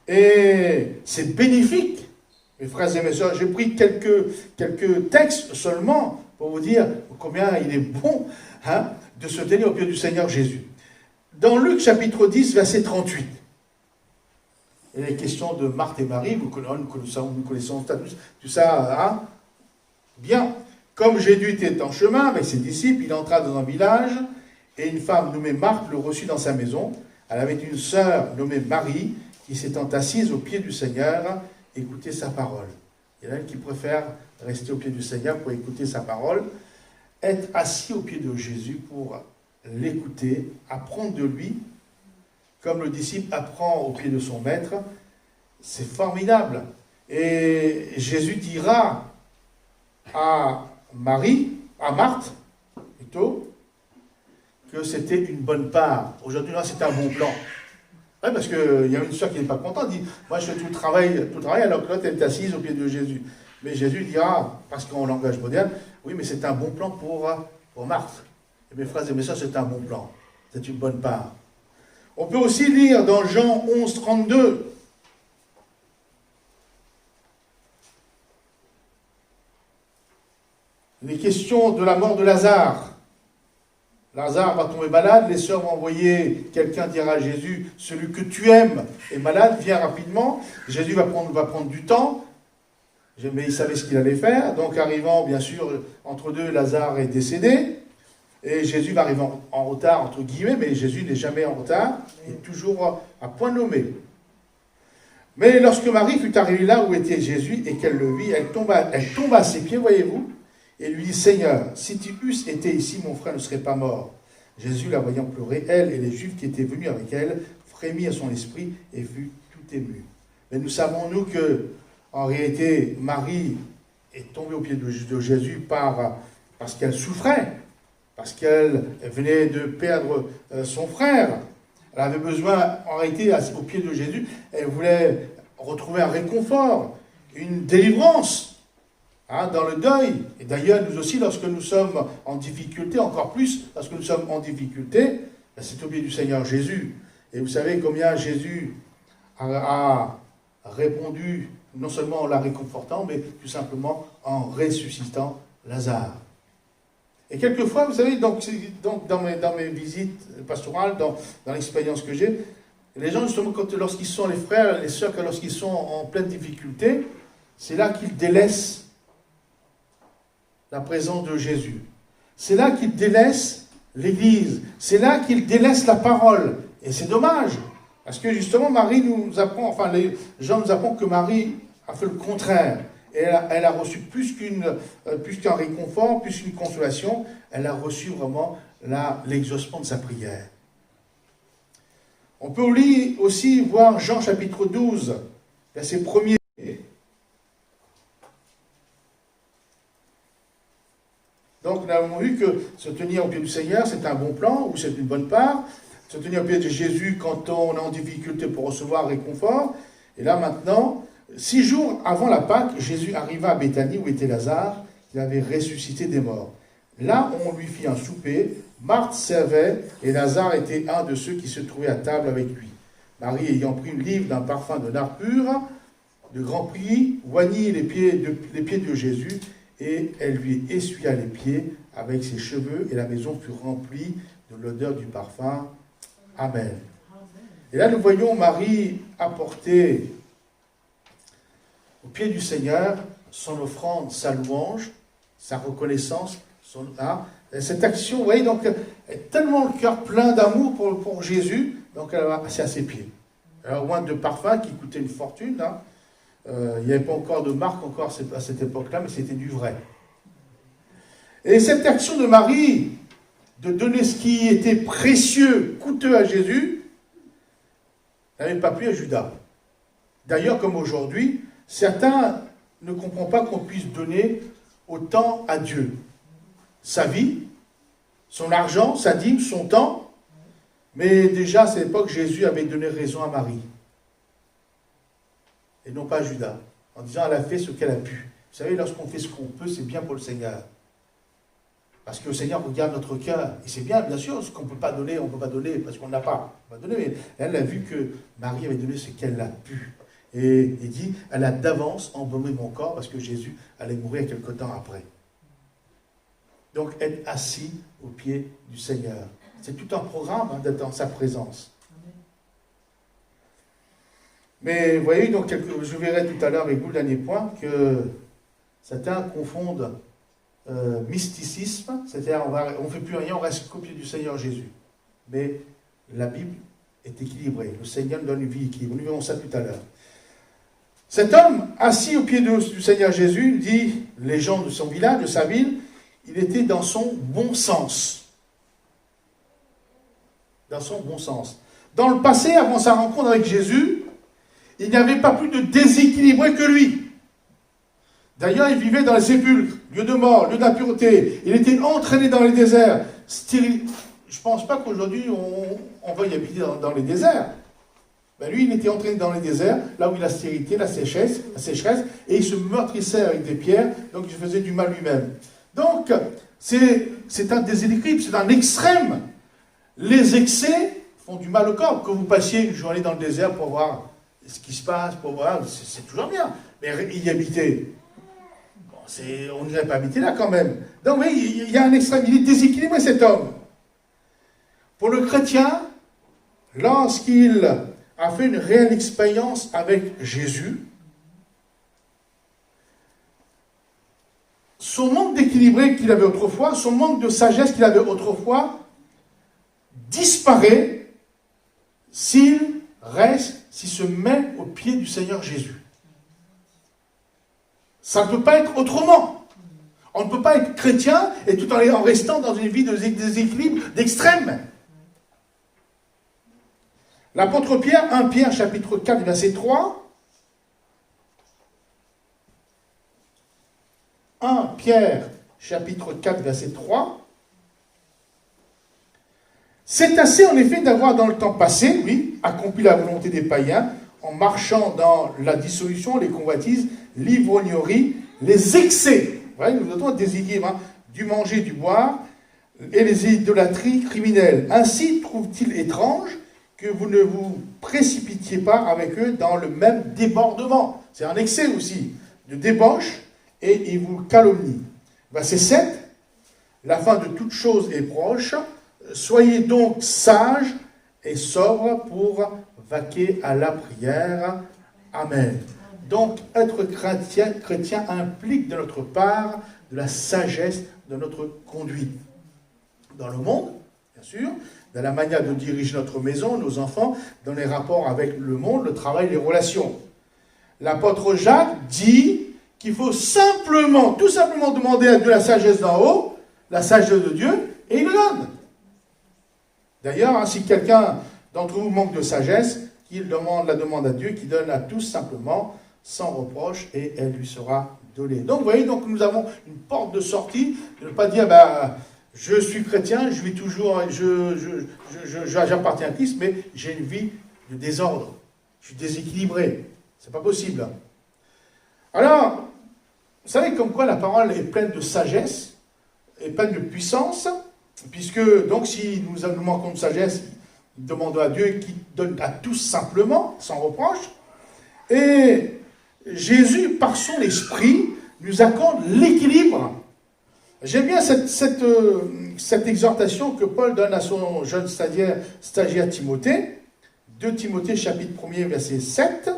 Et c'est bénéfique. Mes frères et mes sœurs, j'ai pris quelques textes seulement pour vous dire combien il est bon de se tenir au pied du Seigneur Jésus. Dans Luc chapitre 10, verset 38, il est question de Marthe et Marie, nous connaissons tout ça, bien. Comme Jésus était en chemin avec ses disciples, il entra dans un village et une femme nommée Marthe le reçut dans sa maison. Elle avait une sœur nommée Marie qui s'étant assise au pied du Seigneur, écoutait sa parole. Il y en a qui préfèrent rester au pied du Seigneur pour écouter sa parole, être assis au pied de Jésus pour l'écouter, apprendre de lui, comme le disciple apprend au pied de son maître. C'est formidable. Et Jésus dira à Marthe, plutôt, que c'était une bonne part. Aujourd'hui, là, c'est un bon plan. Ouais, parce qu'il y a une soeur qui n'est pas contente, dit, moi je fais tout le travail, alors que l'autre elle est assise au pied de Jésus. Mais Jésus dira, parce qu'en langage moderne, oui, mais c'est un bon plan pour Marthe. Et mes frères et mes sœurs, c'est un bon plan. C'est une bonne part. On peut aussi lire dans Jean 11, 32, les questions de la mort de Lazare. Lazare va tomber malade, les sœurs vont envoyer quelqu'un dire à Jésus, celui que tu aimes est malade, viens rapidement. Jésus va prendre du temps, mais il savait ce qu'il allait faire. Donc arrivant, bien sûr, entre deux, Lazare est décédé. Et Jésus va arriver en retard, entre guillemets, mais Jésus n'est jamais en retard, il est toujours à point nommé. Mais lorsque Marie fut arrivée là où était Jésus et qu'elle le vit, elle tomba à ses pieds, voyez-vous, et lui dit, Seigneur, si tu eusses été ici, mon frère ne serait pas mort. Jésus, la voyant pleurer, elle et les Juifs qui étaient venus avec elle, frémit à son esprit et fut tout ému. Mais nous savons, nous, que, en réalité, Marie est tombée au pied de Jésus parce qu'elle souffrait, parce qu'elle venait de perdre son frère. Elle avait besoin, en réalité, au pied de Jésus, elle voulait retrouver un réconfort, une délivrance. Dans le deuil, et d'ailleurs nous aussi lorsque nous sommes en difficulté, encore plus lorsque nous sommes en difficulté, c'est au pied du Seigneur Jésus. Et vous savez combien Jésus a répondu, non seulement en la réconfortant, mais tout simplement en ressuscitant Lazare. Et quelquefois, vous savez, donc dans mes visites pastorales, dans l'expérience que j'ai, les gens justement, lorsqu'ils sont les frères, les sœurs, lorsqu'ils sont en pleine difficulté, c'est là qu'ils délaissent la présence de Jésus. C'est là qu'il délaisse l'Église. C'est là qu'il délaisse la parole. Et c'est dommage. Parce que justement, Marie nous apprend, les gens nous apprennent que Marie a fait le contraire. Et elle a reçu plus qu'un réconfort, plus qu'une consolation. Elle a reçu vraiment l'exaucement de sa prière. On peut aussi voir Jean chapitre 12, verset 1er. Donc nous avons vu que se tenir au pied du Seigneur, c'est un bon plan, ou c'est une bonne part. Se tenir au pied de Jésus quand on est en difficulté pour recevoir réconfort. Et là maintenant, 6 jours avant la Pâque, Jésus arriva à Béthanie où était Lazare, qui avait ressuscité des morts. Là, on lui fit un souper, Marthe servait, et Lazare était un de ceux qui se trouvaient à table avec lui. Marie, ayant pris une livre d'un parfum de nard pur, de grand prix, oignit les pieds de Jésus, et elle lui essuya les pieds avec ses cheveux, et la maison fut remplie de l'odeur du parfum. Amen. Et là, nous voyons Marie apporter au pied du Seigneur son offrande, sa louange, sa reconnaissance, cette action, vous voyez, donc, elle a tellement le cœur plein d'amour pour Jésus, donc elle va passer à ses pieds. Alors, loin de parfum qui coûtait une fortune, il n'y avait pas encore de marque à cette époque-là, mais c'était du vrai. Et cette action de Marie, de donner ce qui était précieux, coûteux à Jésus, n'avait pas plu à Judas. D'ailleurs, comme aujourd'hui, certains ne comprennent pas qu'on puisse donner autant à Dieu. Sa vie, son argent, sa dîme, son temps. Mais déjà, à cette époque, Jésus avait donné raison à Marie. Et non pas à Judas. En disant, elle a fait ce qu'elle a pu. Vous savez, lorsqu'on fait ce qu'on peut, c'est bien pour le Seigneur. Parce que le Seigneur regarde notre cœur. Et c'est bien, bien sûr, ce qu'on ne peut pas donner, on ne peut pas donner parce qu'on n'a pas. On va donner, mais elle a vu que Marie avait donné ce qu'elle a pu. Et il dit, elle a d'avance embaumé mon corps parce que Jésus allait mourir quelque temps après. Donc, être assis au pied du Seigneur. C'est tout un programme d'être dans sa présence. Mais vous voyez, donc, je verrai tout à l'heure avec vous le dernier point, que certains confondent mysticisme, c'est-à-dire on ne fait plus rien, on reste qu'au pied du Seigneur Jésus. Mais la Bible est équilibrée. Le Seigneur nous donne une vie équilibrée. Nous verrons ça tout à l'heure. Cet homme, assis au pied du Seigneur Jésus, dit, les gens de son village, de sa ville, il était dans son bon sens. Dans son bon sens. Dans le passé, avant sa rencontre avec Jésus, il n'y avait pas plus de déséquilibré que lui. D'ailleurs, il vivait dans les sépulcres, lieu de mort, lieu d'impureté. Il était entraîné dans les déserts, stérile. Je ne pense pas qu'aujourd'hui, on veuille habiter dans les déserts. Ben lui, il était entraîné dans les déserts, là où il a la stérilité, la sécheresse, et il se meurtrissait avec des pierres, donc il faisait du mal lui-même. Donc, c'est un déséquilibre, c'est un extrême. Les excès font du mal au corps. Que vous passiez une journée dans le désert pour voir ce qui se passe, pour voir, c'est toujours bien. Mais y habiter, on n'irait pas habiter là quand même. Donc oui, il y a un extrême, il est déséquilibré cet homme. Pour le chrétien, lorsqu'il a fait une réelle expérience avec Jésus, son manque d'équilibré qu'il avait autrefois, son manque de sagesse qu'il avait autrefois, disparaît s'il se met au pied du Seigneur Jésus. Ça ne peut pas être autrement. On ne peut pas être chrétien et tout en restant dans une vie de déséquilibre, d'extrême. L'apôtre Pierre, 1 Pierre chapitre 4, verset 3. 1 Pierre chapitre 4, verset 3. C'est assez en effet d'avoir dans le temps passé, oui, accompli la volonté des païens, en marchant dans la dissolution, les convoitises, l'ivrognerie, les excès, voilà, nous avons des déséquilibres, du manger, du boire, et les idolâtries criminelles. Ainsi trouve-t-il étrange que vous ne vous précipitiez pas avec eux dans le même débordement. C'est un excès aussi de débauche, et ils vous calomnient. Verset 7, la fin de toute chose est proche. Soyez donc sages et sobres pour vaquer à la prière. Amen. Donc, être chrétien implique de notre part de la sagesse de notre conduite. Dans le monde, bien sûr, dans la manière de diriger notre maison, nos enfants, dans les rapports avec le monde, le travail, les relations. L'apôtre Jacques dit qu'il faut tout simplement demander à Dieu la sagesse d'en haut, la sagesse de Dieu, et il le donne. D'ailleurs, si quelqu'un d'entre vous manque de sagesse, qu'il la demande à Dieu, qui donne à tous simplement, sans reproche, et elle lui sera donnée. Donc, vous voyez, donc nous avons une porte de sortie, de ne pas dire, je suis chrétien, je vis toujours, j'appartiens à Christ, mais j'ai une vie de désordre. Je suis déséquilibré. C'est pas possible. Alors, vous savez comme quoi la parole est pleine de sagesse, et pleine de puissance, puisque, donc, si nous manquons de sagesse, demandons à Dieu qui donne à tous simplement, sans reproche. Et Jésus, par son esprit, nous accorde l'équilibre. J'aime bien cette exhortation que Paul donne à son jeune stagiaire Timothée. 2 Timothée, chapitre 1er, verset 7.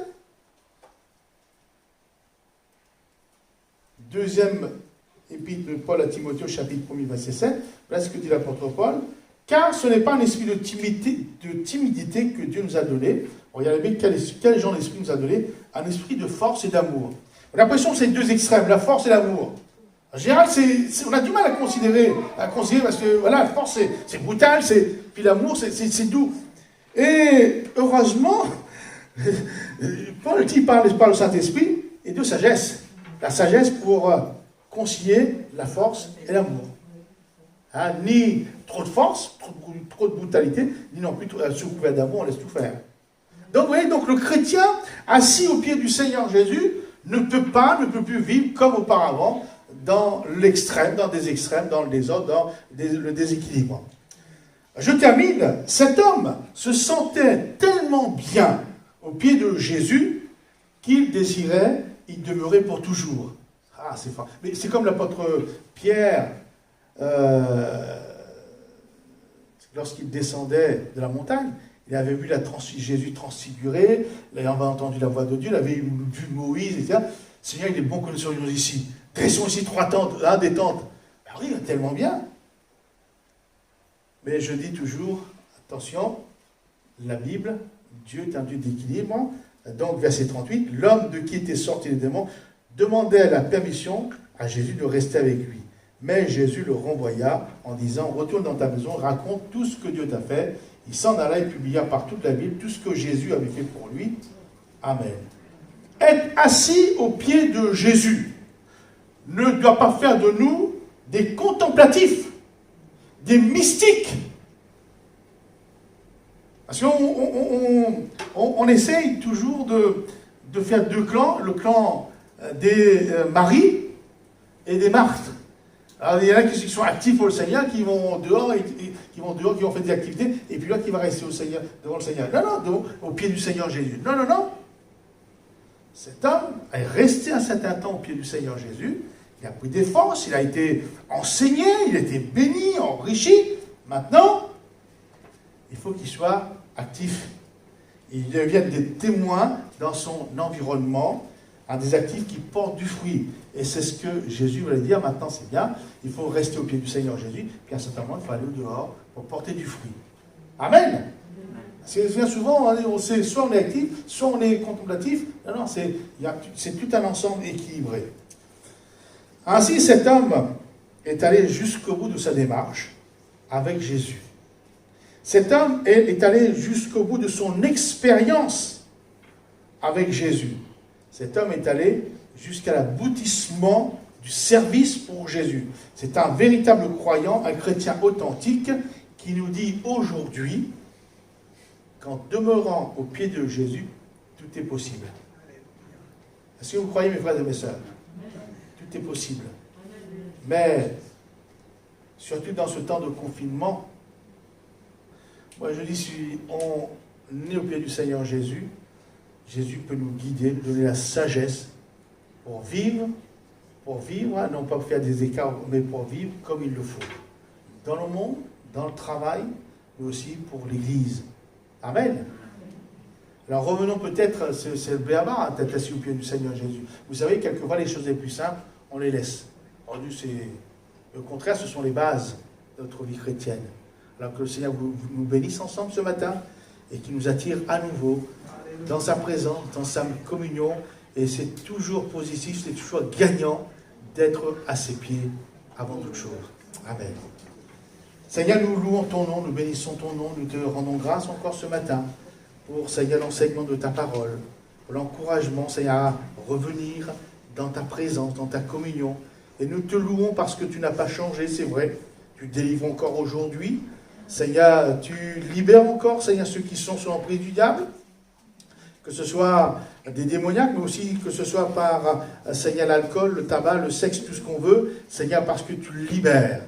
Deuxième épître de Paul à Timothée, chapitre 1er, verset 7. Voilà ce que dit l'apôtre Paul. Car ce n'est pas un esprit de timidité que Dieu nous a donné. Regardez bien quel genre d'esprit nous a donné. Un esprit de force et d'amour. On a l'impression que c'est deux extrêmes, la force et l'amour. En général, on a du mal à considérer parce que voilà, la force c'est brutal, puis l'amour c'est doux. Et heureusement, Paul parle au Saint-Esprit et de sagesse. La sagesse pour concilier la force et l'amour. Ni trop de force, trop de brutalité, ni non plus sous couvert d'amour, on laisse tout faire. Donc, vous voyez, donc le chrétien, assis au pied du Seigneur Jésus, ne peut plus vivre comme auparavant, dans l'extrême, dans des extrêmes, dans le désordre, dans le déséquilibre. Je termine. Cet homme se sentait tellement bien au pied de Jésus qu'il désirait y demeurer pour toujours. Ah, c'est fort. Mais c'est comme l'apôtre Pierre, lorsqu'il descendait de la montagne, il avait vu Jésus transfiguré, il avait entendu la voix de Dieu, il avait vu Moïse, etc. Seigneur, il est bon que nous soyons ici. Dressons ici 3 tentes, des tentes. oui, tellement bien. Mais je dis toujours, attention, la Bible, Dieu est un Dieu d'équilibre. Donc, verset 38, l'homme de qui étaient sortis les démons demandait la permission à Jésus de rester avec lui. Mais Jésus le renvoya en disant, retourne dans ta maison, raconte tout ce que Dieu t'a fait. Il s'en alla et publia par toute la Bible tout ce que Jésus avait fait pour lui. Amen. Être assis aux pieds de Jésus ne doit pas faire de nous des contemplatifs, des mystiques. Parce qu'on essaye toujours de faire deux clans, le clan des Marie et des Marthe. Alors, il y en a qui sont actifs pour le Seigneur, qui vont dehors, qui vont faire des activités, et puis là, qui va rester au Seigneur, devant le Seigneur. Non, au pied du Seigneur Jésus. Non. Cet homme est resté un certain temps au pied du Seigneur Jésus. Il a pris des forces, il a été enseigné, il a été béni, enrichi. Maintenant, il faut qu'il soit actif. Il devienne des témoins dans son environnement, des actifs qui portent du fruit. Et c'est ce que Jésus voulait dire. Maintenant, c'est bien. Il faut rester au pied du Seigneur Jésus. Puis à un certain moment, il faut aller au dehors pour porter du fruit. Amen. C'est bien souvent, on sait, soit on est actif, soit on est contemplatif. Non, c'est tout un ensemble équilibré. Ainsi, cet homme est allé jusqu'au bout de sa démarche avec Jésus. Cet homme est allé jusqu'au bout de son expérience avec Jésus. Cet homme est allé jusqu'à l'aboutissement du service pour Jésus. C'est un véritable croyant, un chrétien authentique qui nous dit aujourd'hui qu'en demeurant au pied de Jésus, tout est possible. Est-ce que vous croyez, mes frères et mes sœurs? Tout est possible. Mais, surtout dans ce temps de confinement, moi je dis, si on est au pied du Seigneur Jésus, Jésus peut nous guider, nous donner la sagesse pour vivre, non pas pour faire des écarts, mais pour vivre comme il le faut. Dans le monde, dans le travail, mais aussi pour l'Église. Amen. Alors revenons peut-être, c'est le béaba, d'être assis au pied du Seigneur Jésus. Vous savez, quelquefois, les choses les plus simples, on les laisse. Au contraire, ce sont les bases de notre vie chrétienne. Alors que le Seigneur nous bénisse ensemble ce matin et qu'il nous attire à nouveau dans sa présence, dans sa communion. Et c'est toujours positif, c'est toujours gagnant d'être à ses pieds avant toute chose. Amen. Seigneur, nous louons ton nom, nous bénissons ton nom, nous te rendons grâce encore ce matin pour, Seigneur, l'enseignement de ta parole, pour l'encouragement, Seigneur, à revenir dans ta présence, dans ta communion. Et nous te louons parce que tu n'as pas changé, c'est vrai. Tu délivres encore aujourd'hui. Seigneur, tu libères encore, Seigneur, ceux qui sont sous l'emprise du diable. Que ce soit des démoniaques, mais aussi que ce soit par, Seigneur, l'alcool, le tabac, le sexe, tout ce qu'on veut. Seigneur, parce que tu libères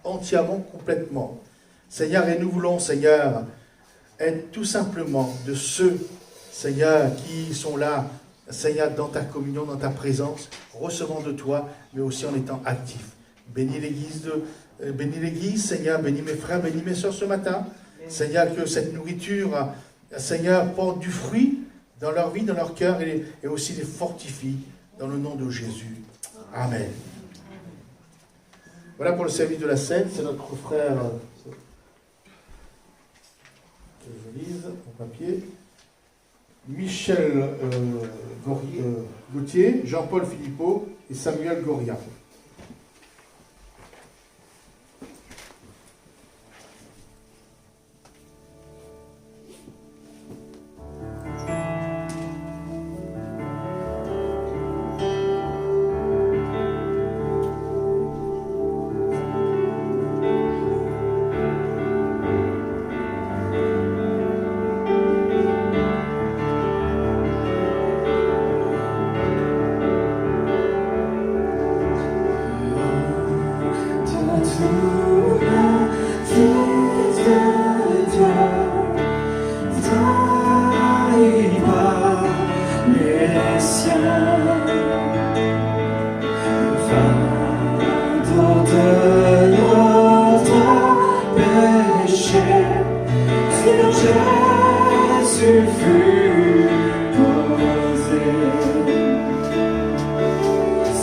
entièrement, complètement. Seigneur, et nous voulons, Seigneur, être tout simplement de ceux, Seigneur, qui sont là, Seigneur, dans ta communion, dans ta présence, recevant de toi, mais aussi en étant actifs. Bénis l'Église, Seigneur, bénis mes frères, bénis mes soeurs ce matin. Seigneur, que cette nourriture, Seigneur, porte du fruit dans leur vie, dans leur cœur, et aussi les fortifie dans le nom de Jésus. Amen. Voilà pour le service de la scène, c'est notre frère, que je lise mon papier, Michel Gauthier, Jean-Paul Philippot et Samuel Goria.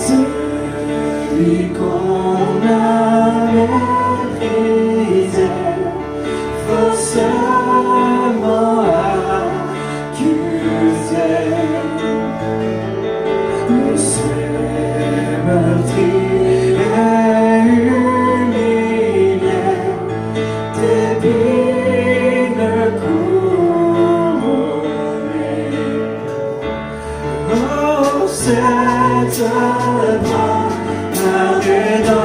Celui qu'on a méprisé, faussement accusé. Le ciel meurtri et humilié, d'épines couronnées. Oh, cette croix, la rédemption,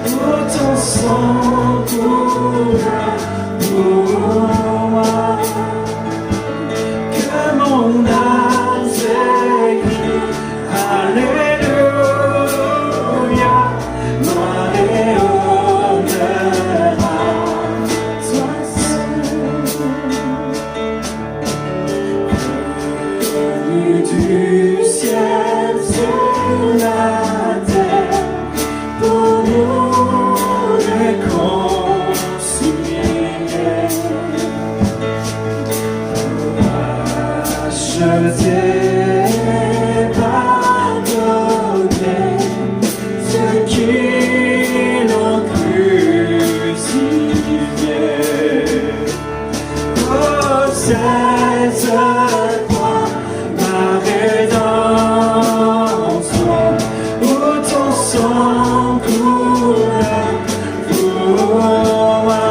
où ton sang coula pour moi. Que mon âme s'écrie, Alléluia, gloire et honneur à toi seul. Venu du ciel sur la terre, pour nous réconcilier, pour acheter et pardonner ceux qui l'ont crucifié. Oh, cette croix, ma rédemption, où ton sang coule pour moi.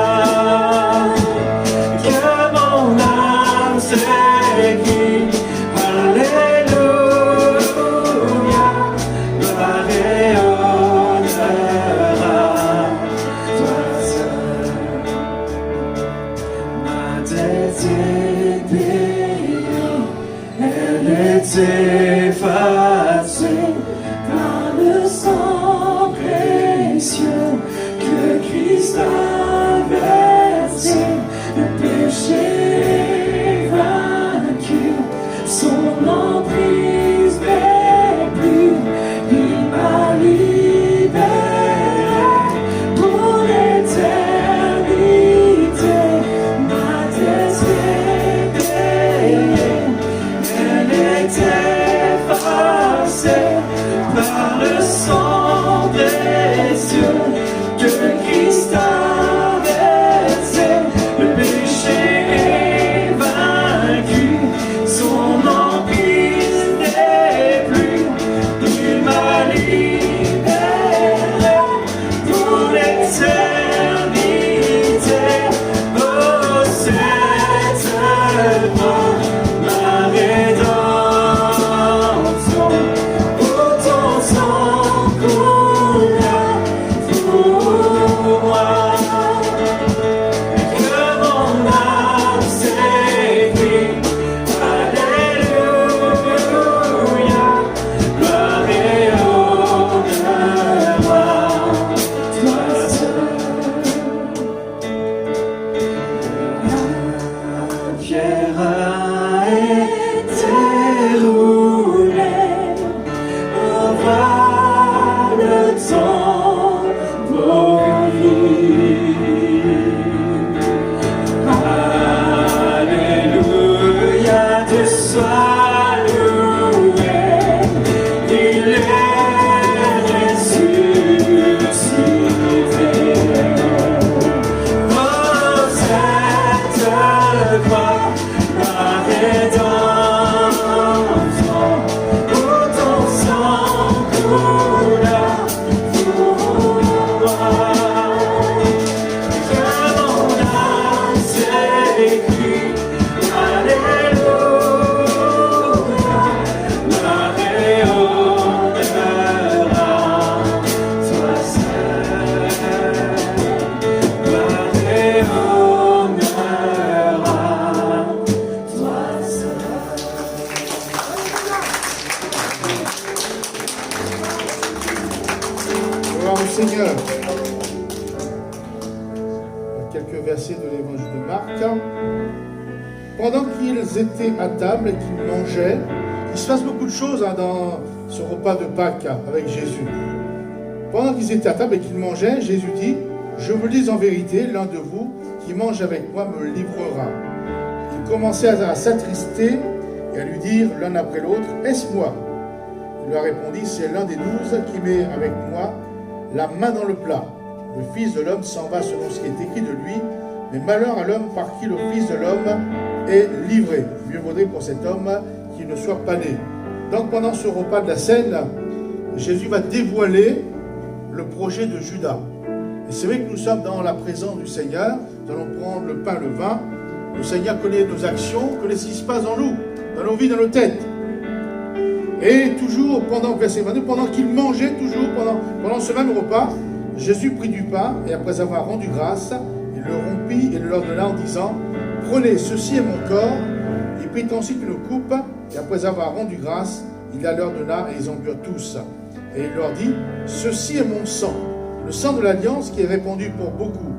Que mon âme s'écrie, Alléluia, gloire et honneur à toi seul. Ma dette est payée, elle est effacée par le sang précieux que Christ a versé. Le péché est vaincu, son emprise n'est plus. Il m'a libéré pour l'éternité. Ma dette est payée, elle est effacée par le sang précieux que Christ a versé. Le péché est vaincu, son emprise n'est plus. Il m'a libéré pour l'éternité. Oh, cette croix, ma rédemption, où ton sang coule pour moi. Que mon âme s'écrie, Alléluia, gloire et honneur à toi seul. La pierre a été roulée, on voit le temps Alléluia, tu sois loué, il est ressuscité. Oh, cette croix, ma rédemption, où ton sang coule pour moi. Que mon âme s'écrie, Alléluia, gloire et honneur à toi seul. Gloire et honneur à toi seul. Gloire au Seigneur. Quelques versets de l'évangile de Marc. Pendant qu'ils étaient à table et qu'ils mangeaient, il se passe beaucoup de choses dans ce repas de Pâques avec Jésus. Pendant qu'ils étaient à table et qu'ils mangeaient, Jésus dit, « Je vous le dis en vérité, l'un de vous qui mange avec moi me livrera. » Ils commençaient à s'attrister et à lui dire l'un après l'autre, « Est-ce moi ?» Il leur répondit, « C'est l'un des 12 qui met avec moi la main dans le plat. Le Fils de l'homme s'en va selon ce qui est écrit de lui, mais malheur à l'homme par qui le Fils de l'homme est livré. Mieux vaudrait pour cet homme qu'il ne soit pas né. Donc pendant ce repas de la scène, Jésus va dévoiler le projet de Judas. Et c'est vrai que nous sommes dans la présence du Seigneur, nous allons prendre le pain, le vin. Le Seigneur connaît nos actions, connaît ce qui se passe en nous, dans nos vies, dans nos têtes. Et toujours, verset 22, pendant qu'il mangeait, toujours pendant ce même repas, Jésus prit du pain, et après avoir rendu grâce, il le rompit et le leur donna en disant, « Prenez, ceci est mon corps. » Il prit ensuite une coupe, et après avoir rendu grâce, il la leur donna, et ils en burent tous. Et il leur dit, « Ceci est mon sang, le sang de l'alliance qui est répandu pour beaucoup.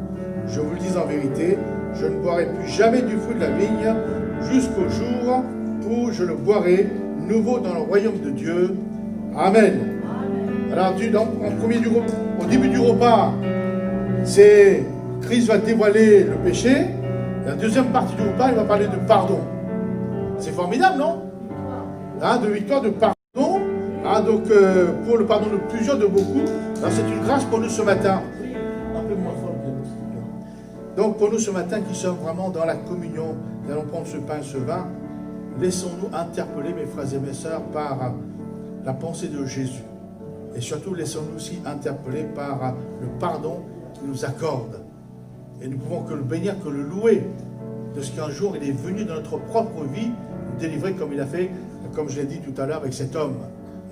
Je vous le dis en vérité, je ne boirai plus jamais du fruit de la vigne, jusqu'au jour où je le boirai nouveau dans le royaume de Dieu. » Amen. Alors, au début du repas, Christ va dévoiler le péché. La deuxième partie du repas, il va parler de pardon. C'est formidable, non? De victoire, de pardon. Donc, pour le pardon de plusieurs, de beaucoup. C'est une grâce pour nous ce matin. Un peu moins fort. Donc, pour nous ce matin qui sommes vraiment dans la communion, nous allons prendre ce pain et ce vin. Laissons-nous interpeller, mes frères et mes sœurs, par la pensée de Jésus. Et surtout, laissons-nous aussi interpeller par le pardon qu'il nous accorde. Et nous pouvons que le bénir, que le louer de ce qu'un jour il est venu dans notre propre vie, nous délivrer comme il a fait, comme je l'ai dit tout à l'heure avec cet homme.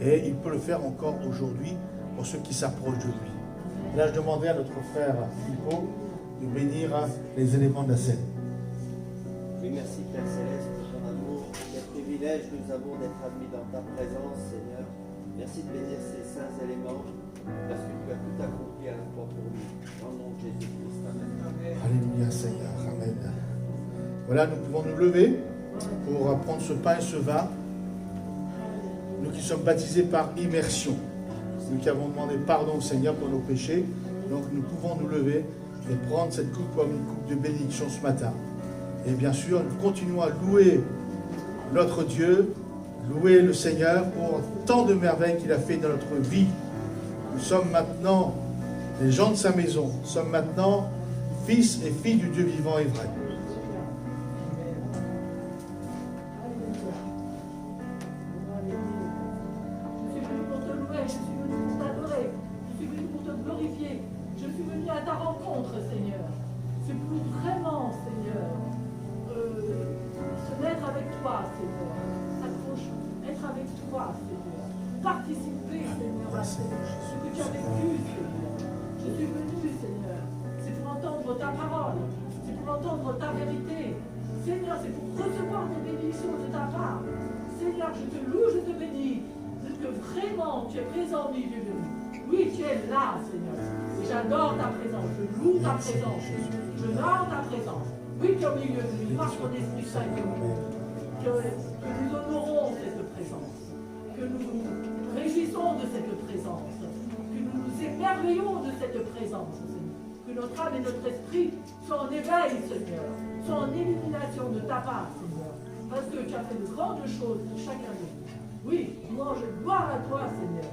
Et il peut le faire encore aujourd'hui pour ceux qui s'approchent de lui. Et là, je demandais à notre frère Philippot de bénir les éléments de la scène. Oui, merci Père Céleste pour ton amour. Quel privilège nous avons d'être admis dans ta présence, Seigneur. Merci de bénir ces saints éléments, parce que tu as tout accompli à la fois pour nous. Dans le nom de Jésus-Christ. Amen. Alléluia Seigneur. Amen. Voilà, nous pouvons nous lever pour prendre ce pain et ce vin. Nous qui sommes baptisés par immersion. Nous qui avons demandé pardon au Seigneur pour nos péchés. Donc nous pouvons nous lever et prendre cette coupe comme une coupe de bénédiction ce matin. Et bien sûr, nous continuons à louer notre Dieu, louer le Seigneur pour tant de merveilles qu'il a fait dans notre vie. Nous sommes maintenant les gens de sa maison. Nous sommes maintenant fils et filles du Dieu vivant et vrai. Je suis venu pour te louer, je suis venu pour t'adorer, je suis venu pour te glorifier, je suis venu à ta rencontre, Seigneur. C'est pour vraiment, Seigneur, se mettre avec toi, Seigneur, être avec toi, Seigneur, participer, Seigneur, à ce que tu as vécu, Seigneur. Je suis venu, Seigneur, c'est pour entendre ta parole, c'est pour entendre ta vérité. Seigneur, c'est pour recevoir des bénédictions de ta part. Seigneur, je te loue, je te bénis, parce que vraiment, tu es présent au milieu de nous. Oui, tu es là, Seigneur. Et j'adore ta présence, je loue ta présence, je honore ta présence. Oui, tu es au milieu de nous, par ton Esprit Saint, que nous honorons cette présence, que nous nous réjouissons de cette présence, que nous nous émerveillons de cette présence, Seigneur. Que notre âme et notre esprit soient en éveil, Seigneur, soient en illumination de ta part, Seigneur, parce que tu as fait de grandes choses pour chacun de nous. Oui, louange et gloire à toi, Seigneur.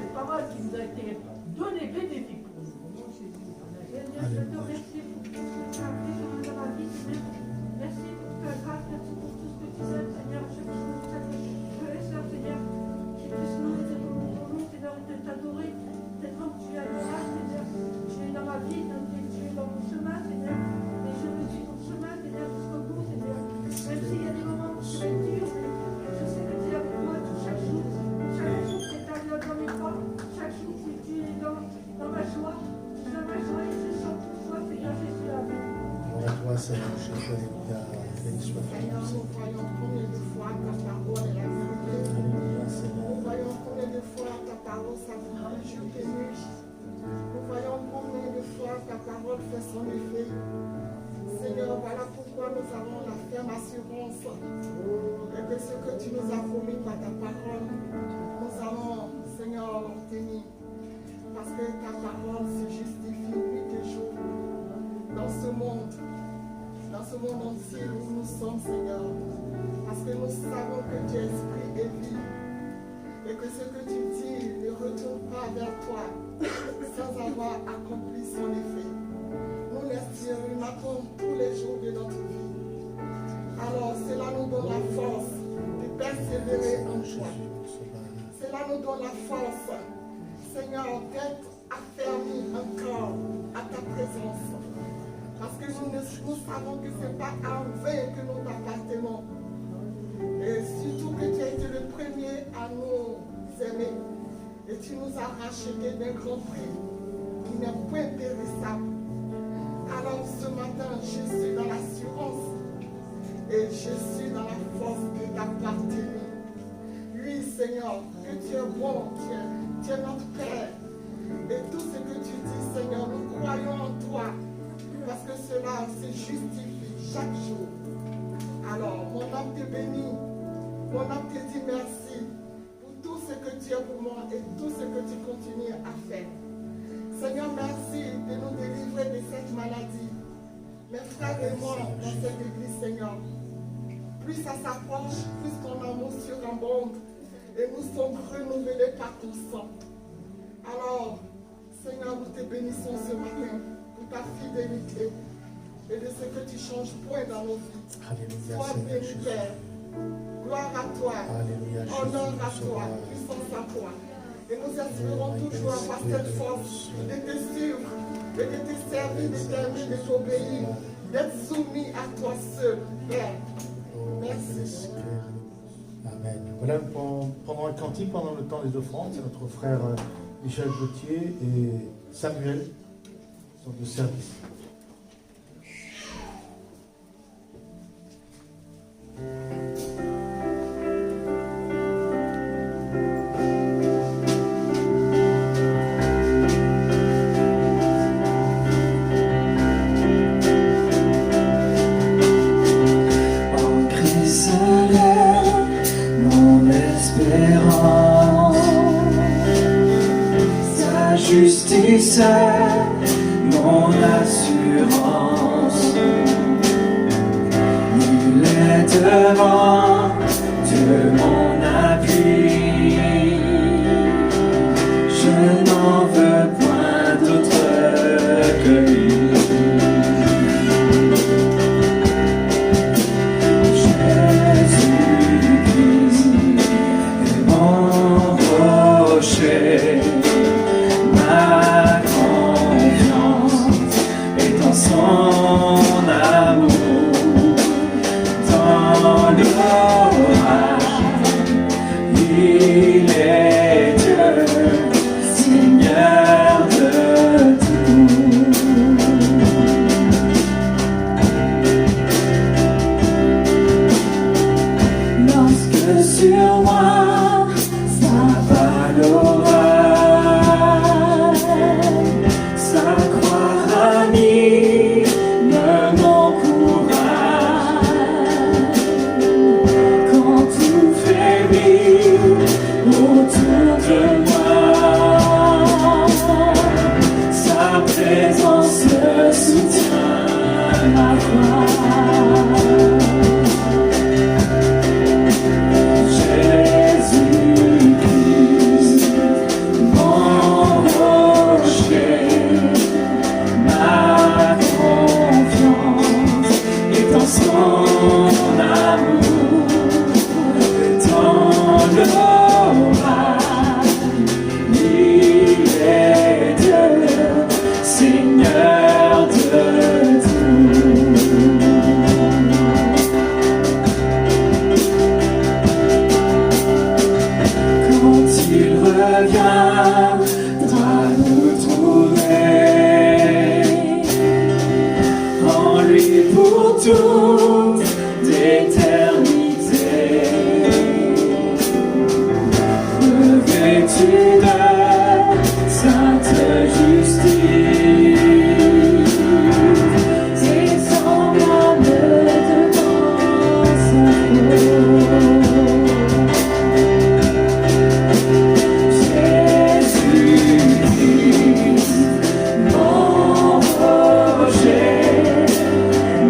Cette parole qui nous a été donnée bénéfique pour nous. Au nom de Jésus. Seigneur, je te remercie pour tout ce que tu as fait dans ma vie, Seigneur. Merci pour ta grâce, merci pour tout ce que tu sais, Seigneur. Je laisse, Seigneur, qui puisse nous aider dans ton nom, Seigneur, et de t'adorer. Tellement que tu es adorable, Seigneur. Tu es dans ma vie, tu es dans mon chemin, Seigneur. Et je me suis ton chemin, Seigneur, jusqu'au bout, Seigneur. Même s'il y a des moments où c'est dur, je sais que tu es avec moi chaque jour. Chaque jour, tu es dans mes pas. Chaque jour, tu es dans ma joie. Dans ma joie et je chante pour toi, Seigneur Jésus. Amen. Gloire à toi, Seigneur Jésus. Alléluia. Béni soit ton nom, Seigneur, nous voyons combien de fois ta parole est la vérité. Alléluia, Seigneur. Nous voyons combien de fois ta parole s'avance jour et nuit. Nous voyons combien de fois ta parole fait son effet. Seigneur, voilà pourquoi nous avons la ferme assurance de ce que tu nous as promis par ta parole. Nous allons, Seigneur, l'obtenir. Parce que ta parole se justifie nuit et jour dans ce monde entier où nous sommes, Seigneur. Parce que nous savons que tu es esprit et vie. Et que ce que tu dis ne retourne pas vers toi sans avoir accompli son effet. Nous l'expérimentons tous les jours de notre vie. Alors cela nous donne la force de persévérer en toi. Cela nous donne la force, Seigneur, d'être affermis encore à ta présence. Parce que nous savons que ce n'est pas en vain que nous t'appartenons. Et surtout que tu as été le premier à nous aimer. Et tu nous as rachetés d'un grand prix qui n'est point périssable. Alors ce matin, je suis dans l'assurance et je suis dans la force de t'appartenir. Oui, Seigneur, que tu es bon, tu es notre Père. Et tout ce que tu dis, Seigneur, nous croyons en toi. Parce que cela se justifie chaque jour. Alors, mon âme te bénit. Mon âme te dit merci pour tout ce que tu es pour moi et tout ce que tu continues à faire. Seigneur, merci de nous délivrer de cette maladie. Mes frères et moi, dans cette église, Seigneur, plus ça s'approche, plus ton amour surabonde et nous sommes renouvelés par ton sang. Alors, Seigneur, nous te bénissons ce matin pour ta fidélité et de ce que tu changes point dans nos vies. Alléluia, Sois Seigneur béni, Jésus. Père. Gloire à toi. Alléluia, Jésus, Honneur à Jésus. toi. Puissance à toi. Et nous espérons toujours avoir cette force de te suivre, et de te servir, de t'aimer, de t'obéir, d'être soumis à toi seul, Père. Merci. Amen. Voilà, pendant un cantique, pendant le temps des offrandes, c'est notre frère Michel Gauthier et Samuel qui sont de service. Justice, mon assurance, il est devant Dieu mon appui. Je n'en veux point d'autre que lui. Jésus-Christ est mon rocher. Ma confiance est dans son amour, dans l'orage, il est Dieu, Seigneur de tout. Lorsque sur moi s'abat l'orage,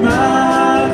ma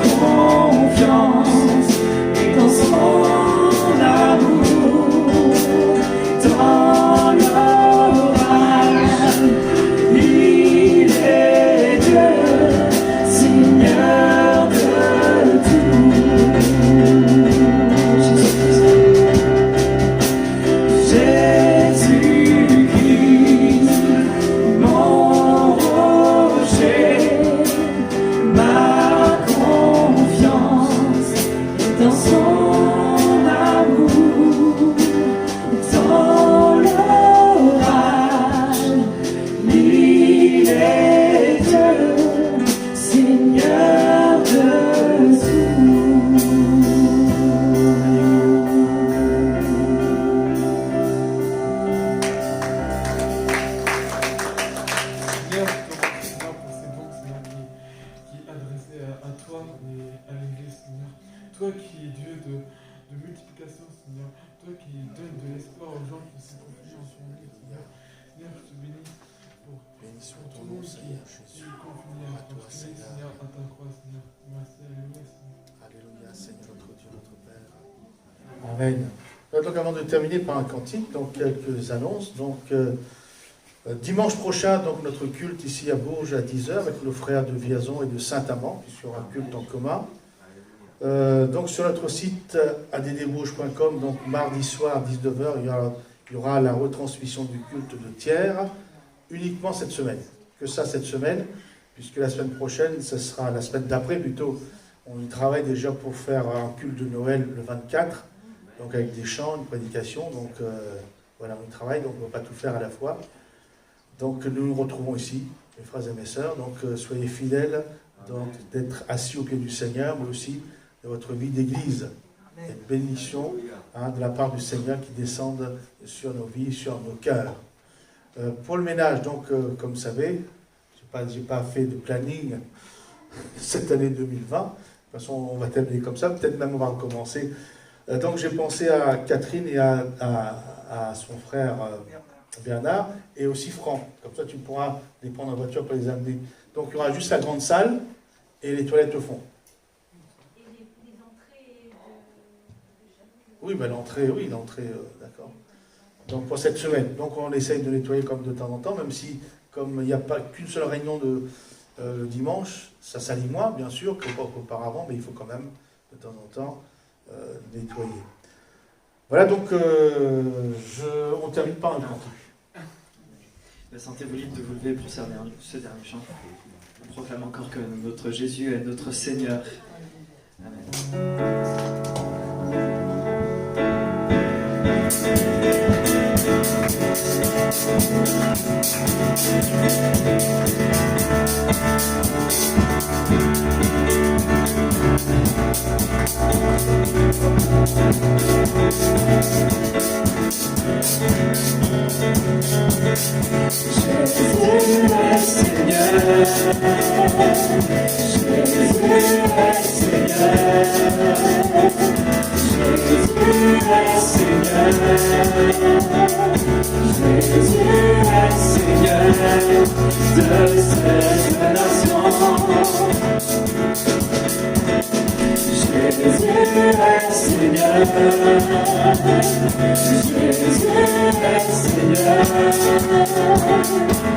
toi qui es Dieu de multiplication, Seigneur, toi qui donnes de l'espoir aux gens qui se confient en son nom, Seigneur. Seigneur, je te bénis pour tout le monde qui est confiné à toi, Seigneur, à ta croix, Seigneur. Merci, alléluia, Seigneur. Alléluia, Seigneur, notre Dieu, notre Père. Amen. Donc, avant de terminer par un cantique, donc quelques annonces. Donc, dimanche prochain, donc, notre culte ici à Bourges à 10h avec nos frères de Vierzon et de Saint-Amand, puisqu'il y aura un culte en commun. Donc, sur notre site addbourges.com, donc mardi soir 19h, il y aura la retransmission du culte de Thiers, uniquement cette semaine. Que ça cette semaine, puisque la semaine prochaine, ce sera la semaine d'après plutôt. On y travaille déjà pour faire un culte de Noël le 24, donc avec des chants, une prédication. Donc voilà, on y travaille, donc on ne va pas tout faire à la fois. Donc nous nous retrouvons ici, mes frères et mes sœurs. Donc soyez fidèles d'être assis au pied du Seigneur, mais aussi de votre vie d'église. Une bénédiction de la part du Seigneur qui descende sur nos vies, sur nos cœurs. Pour le ménage, donc comme vous savez, je n'ai pas fait de planning cette année 2020. De toute façon, on va terminer comme ça. Peut-être même on va recommencer. Donc j'ai pensé à Catherine et à son frère Bernard et aussi Franck. Comme ça, tu pourras les prendre en voiture pour les amener. Donc il y aura juste la grande salle et les toilettes au fond. Et les entrées Oui, ben l'entrée, d'accord. Donc pour cette semaine. Donc on essaye de nettoyer comme de temps en temps, même si comme il n'y a pas qu'une seule réunion le dimanche, ça salit moins, bien sûr, qu'auparavant, mais il faut quand même, de temps en temps, nettoyer. Voilà, donc, on termine par un cantique. Sentez-vous libre de vous lever pour ce dernier chant. On proclame encore que notre Jésus est notre Seigneur. Amen. Jésus est Seigneur, Jésus est Seigneur, Jésus est Seigneur, Jésus est Seigneur de cette nation. Jésus est Seigneur,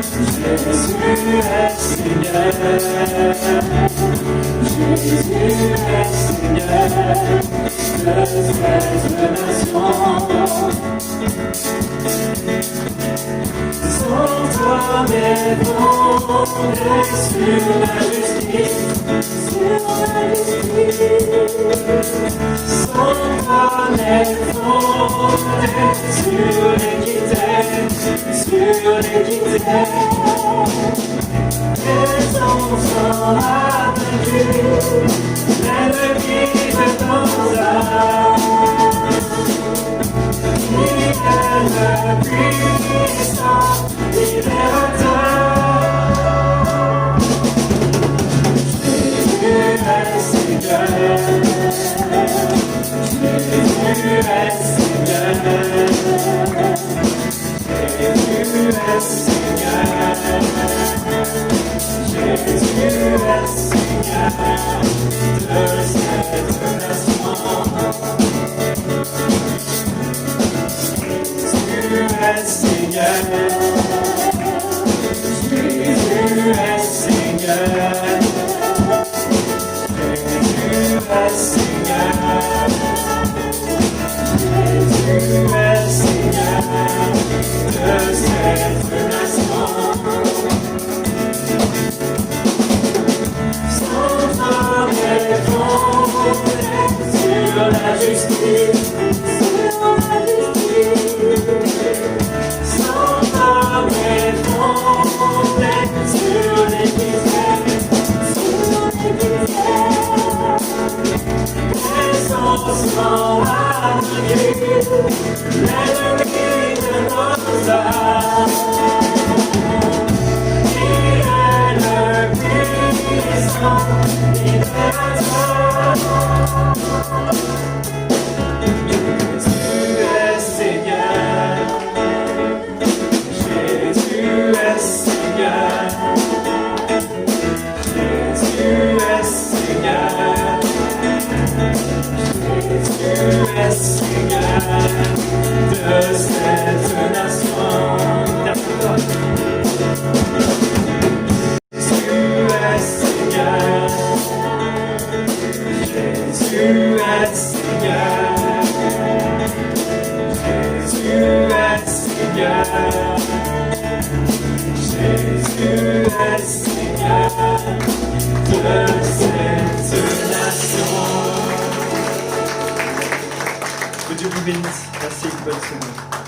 Jésus est Seigneur, Jésus est Seigneur, Jésus est Seigneur de cette nation. Sans toi mes fondés sur la justice, sans toi mes fondés sur l'équité, et sans la vaincu, l'ennemi me dansa. Il est le puissant libérateur. es Seigneur de cette nation. Jésus est Seigneur. Jésus est Seigneur. Jésus est Seigneur. Jésus est Seigneur de cette nation. Que Dieu vous bénisse. Passez une bonne semaine.